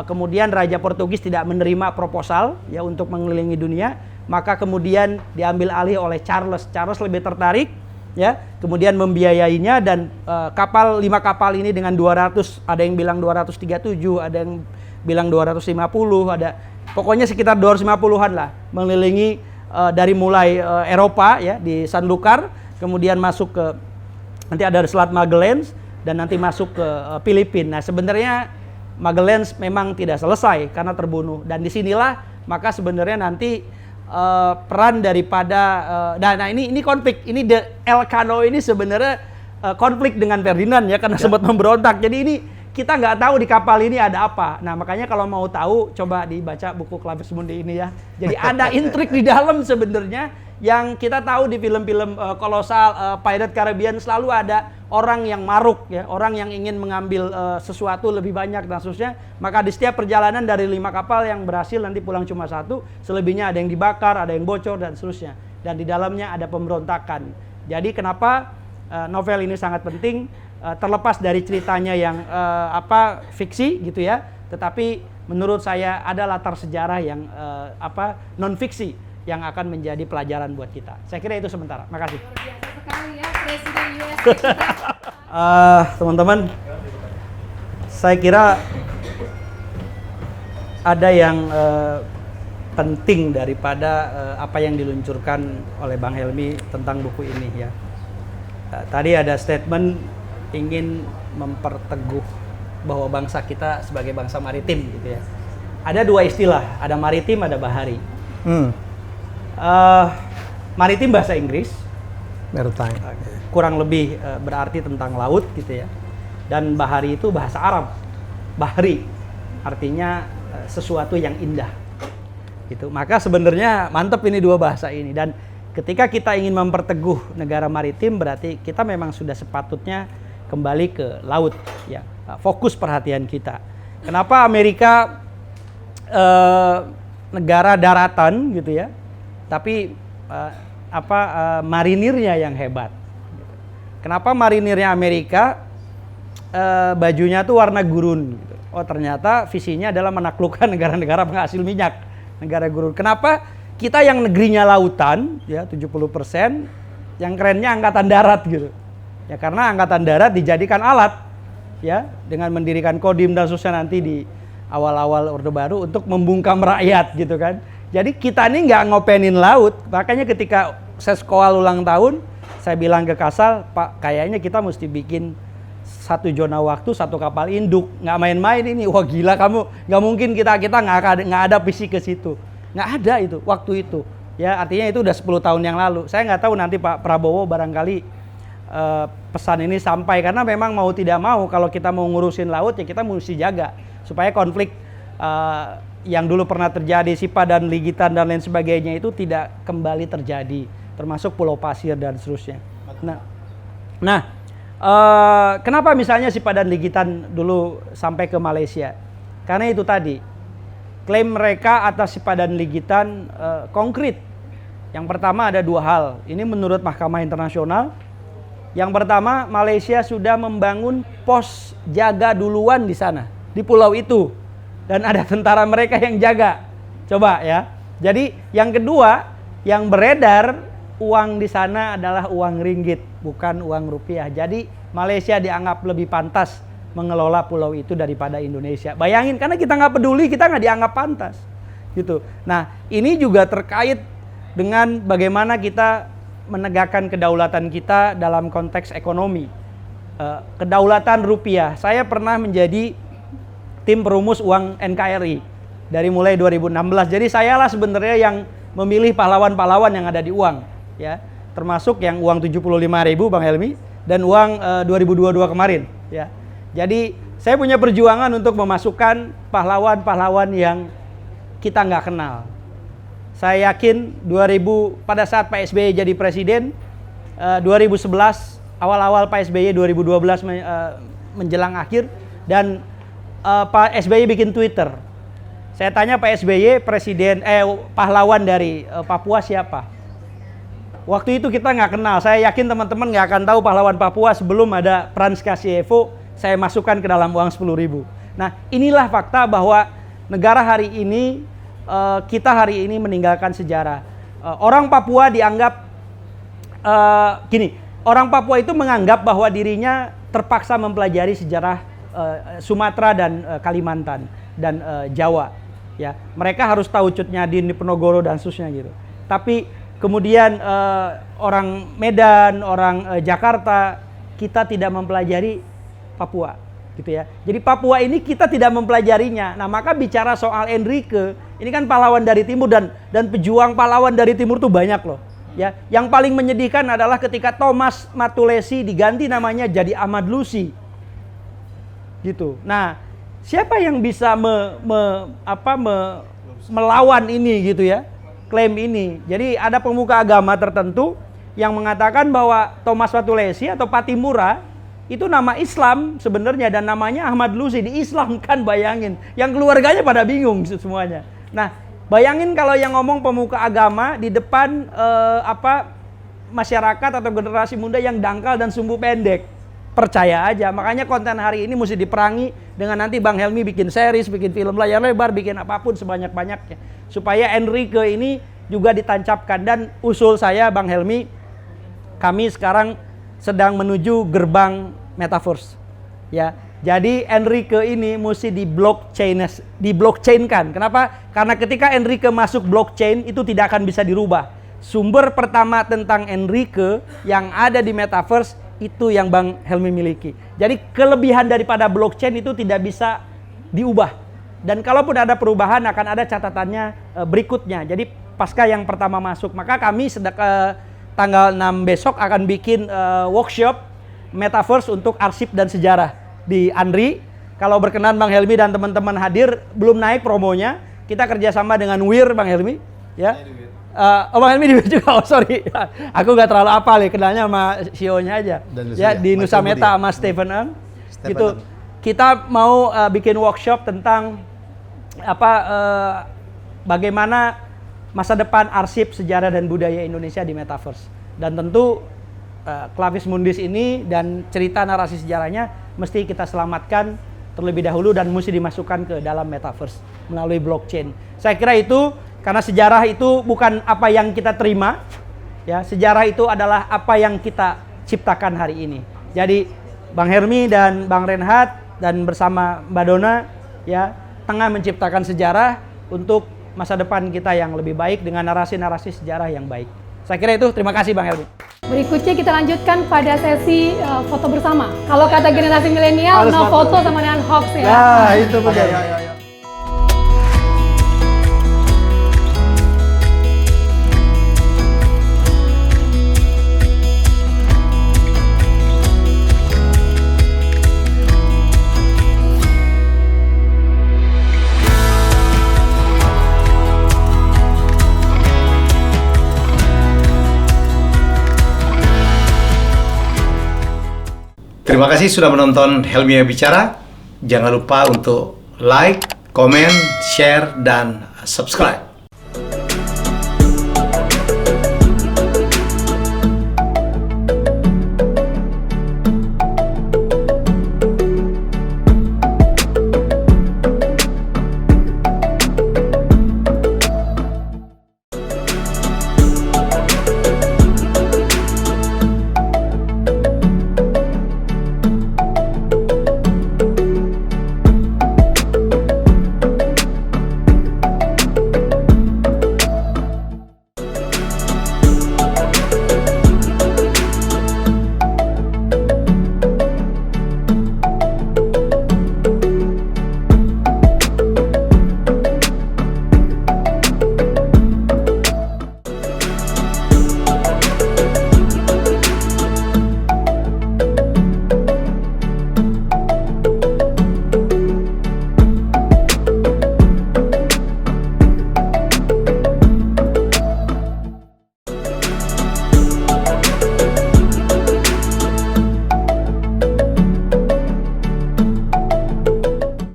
Kemudian Raja Portugis tidak menerima proposal ya untuk mengelilingi dunia, maka kemudian diambil alih oleh Charles. Charles lebih tertarik ya, kemudian membiayainya dan 5 kapal ini dengan 200, ada yang bilang 237, ada yang bilang 250, ada pokoknya sekitar 250-an lah mengelilingi dari mulai Eropa ya di Sanlúcar, kemudian masuk ke nanti ada Selat Magellanes dan nanti masuk ke Filipina. Nah, sebenarnya Magellanes memang tidak selesai karena terbunuh, dan disinilah maka sebenarnya nanti peran daripada nah ini konflik ini Elcano ini sebenarnya konflik dengan Ferdinand ya karena sempat memberontak. Jadi ini kita nggak tahu di kapal ini ada apa. Nah, makanya kalau mau tahu coba dibaca buku Clavis Mundi ini ya. Jadi ada intrik di dalam sebenarnya yang kita tahu di film-film kolosal Pirate Caribbean selalu ada orang yang maruk ya, orang yang ingin mengambil sesuatu lebih banyak dan seterusnya. Maka di setiap perjalanan dari 5 kapal yang berhasil nanti pulang cuma 1, selebihnya ada yang dibakar, ada yang bocor dan seterusnya. Dan di dalamnya ada pemberontakan. Jadi kenapa novel ini sangat penting? Terlepas dari ceritanya yang fiksi gitu ya, tetapi menurut saya ada latar sejarah yang non fiksi yang akan menjadi pelajaran buat kita. Saya kira itu sementara. Makasih. Luar biasa sekali ya Presiden USA. Teman-teman, saya kira ada yang penting daripada apa yang diluncurkan oleh Bang Helmi tentang buku ini ya. Tadi ada statement ingin memperteguh bahwa bangsa kita sebagai bangsa maritim gitu ya. Ada 2 istilah, ada maritim, ada bahari. Maritim bahasa Inggris, Maritime. kurang lebih berarti tentang laut gitu ya. Dan bahari itu bahasa Arab. Bahri artinya sesuatu yang indah. Gitu. Maka sebenarnya mantep ini 2 bahasa ini, dan ketika kita ingin memperteguh negara maritim berarti kita memang sudah sepatutnya kembali ke laut ya, fokus perhatian kita. Kenapa Amerika negara daratan gitu ya, tapi marinirnya yang hebat. Kenapa marinirnya Amerika bajunya tuh warna gurun gitu. Oh, ternyata visinya adalah menaklukkan negara-negara penghasil minyak, negara gurun. Kenapa kita yang negerinya lautan ya 70%, yang kerennya angkatan darat gitu. Ya karena angkatan darat dijadikan alat ya dengan mendirikan Kodim dan seterusnya nanti di awal-awal Orde Baru untuk membungkam rakyat gitu kan. Jadi kita ini nggak ngopenin laut. Makanya ketika saya sekolah ulang tahun, saya bilang ke Kasal, Pak, kayaknya kita mesti bikin 1 zona waktu, 1 kapal induk. Nggak main-main ini. Wah gila kamu, nggak mungkin kita nggak ada visi ke situ. Nggak ada itu waktu itu. Ya, artinya itu udah 10 tahun yang lalu. Saya nggak tahu nanti Pak Prabowo barangkali pesan ini sampai, karena memang mau tidak mau kalau kita mau ngurusin laut ya kita mesti jaga supaya konflik yang dulu pernah terjadi Sipadan, Ligitan dan lain sebagainya itu tidak kembali terjadi, termasuk Pulau Pasir dan seterusnya. Kenapa misalnya Sipadan, Ligitan dulu sampai ke Malaysia? Karena itu tadi, klaim mereka atas Sipadan, Ligitan konkret. Yang pertama ada dua hal, ini menurut Mahkamah Internasional. Yang pertama, Malaysia sudah membangun pos jaga duluan di sana, di pulau itu. Dan ada tentara mereka yang jaga. Coba ya. Jadi yang kedua, yang beredar uang di sana adalah uang ringgit, bukan uang rupiah. Jadi Malaysia dianggap lebih pantas mengelola pulau itu daripada Indonesia. Bayangin, karena kita nggak peduli, kita nggak dianggap pantas. Gitu. Nah, ini juga terkait dengan bagaimana kita menegakkan kedaulatan kita dalam konteks ekonomi. Kedaulatan rupiah. Saya pernah menjadi tim perumus uang NKRI dari mulai 2016. Jadi sayalah sebenarnya yang memilih pahlawan-pahlawan yang ada di uang, ya. Termasuk yang uang 75.000 Bang Helmi dan uang 2022 kemarin, ya. Jadi saya punya perjuangan untuk memasukkan pahlawan-pahlawan yang kita nggak kenal. Saya yakin pada saat Pak SBY jadi presiden, 2011 awal-awal Pak SBY 2012 menjelang akhir, dan Pak SBY bikin Twitter. Saya tanya Pak SBY, pahlawan dari Papua siapa? Waktu itu kita nggak kenal. Saya yakin teman-teman nggak akan tahu pahlawan Papua sebelum ada Frans Kasievo saya masukkan ke dalam uang 10.000. Nah, inilah fakta bahwa negara hari ini, kita hari ini meninggalkan sejarah. Orang Papua dianggap orang Papua itu menganggap bahwa dirinya terpaksa mempelajari sejarah Sumatera dan Kalimantan dan Jawa. Ya, mereka harus tahu Cut Nyadin, Diponegoro dan seterusnya gitu. Tapi kemudian orang Medan, orang Jakarta, kita tidak mempelajari Papua, gitu ya. Jadi Papua ini kita tidak mempelajarinya. Nah, maka bicara soal Enrique, ini kan pahlawan dari timur dan pejuang pahlawan dari timur tuh banyak loh. Ya, yang paling menyedihkan adalah ketika Thomas Matulesi diganti namanya jadi Ahmad Lusi. Gitu. Nah, siapa yang bisa melawan ini gitu ya? Klaim ini. Jadi ada pemuka agama tertentu yang mengatakan bahwa Thomas Matulesi atau Patimura itu nama Islam sebenarnya dan namanya Ahmad Lusi, diislamkan, bayangin. Yang keluarganya pada bingung semuanya. Nah, bayangin kalau yang ngomong pemuka agama di depan masyarakat atau generasi muda yang dangkal dan sumbu pendek. Percaya aja. Makanya konten hari ini mesti diperangi dengan nanti Bang Helmi bikin series, bikin film layar lebar, bikin apapun sebanyak-banyaknya. Supaya Enrique ini juga ditancapkan. Dan usul saya Bang Helmi, kami sekarang sedang menuju gerbang metaverse. Ya. Jadi Enrique ini mesti di-blockchain-kan. Kenapa? Karena ketika Enrique masuk blockchain itu tidak akan bisa dirubah. Sumber pertama tentang Enrique yang ada di metaverse itu yang Bang Helmi miliki. Jadi kelebihan daripada blockchain itu tidak bisa diubah. Dan kalaupun ada perubahan akan ada catatannya berikutnya. Jadi pasca yang pertama masuk, maka kami tanggal 6 besok akan bikin workshop metaverse untuk arsip dan sejarah di Andri. Kalau berkenan Bang Helmi dan teman-teman hadir, belum naik promonya. Kita kerjasama dengan Wir Bang Helmi, ya. Bang Helmi di Wir juga. Oh sorry, aku nggak terlalu apal ya, kenalnya sama CEO-nya aja. Ya di Nusa Meta sama Stephen Ng. Gitu. Kita mau bikin workshop tentang bagaimana masa depan arsip sejarah dan budaya Indonesia di metaverse. Dan tentu Clavis Mundis ini dan cerita narasi sejarahnya mesti kita selamatkan terlebih dahulu dan mesti dimasukkan ke dalam metaverse melalui blockchain. Saya kira itu, karena sejarah itu bukan apa yang kita terima, ya, sejarah itu adalah apa yang kita ciptakan hari ini. Jadi Bang Helmi dan Bang Renhat dan bersama Mbak Dona, ya, tengah menciptakan sejarah untuk masa depan kita yang lebih baik dengan narasi-narasi sejarah yang baik. Saya kira itu. Terima kasih Bang Helmi. Berikutnya kita lanjutkan pada sesi foto bersama. Kalau kata generasi milenial, no foto sama dengan hoax ya. Nah, itu betul. Terima kasih sudah menonton Helmi Bicara. Jangan lupa untuk like, komen, share, dan subscribe.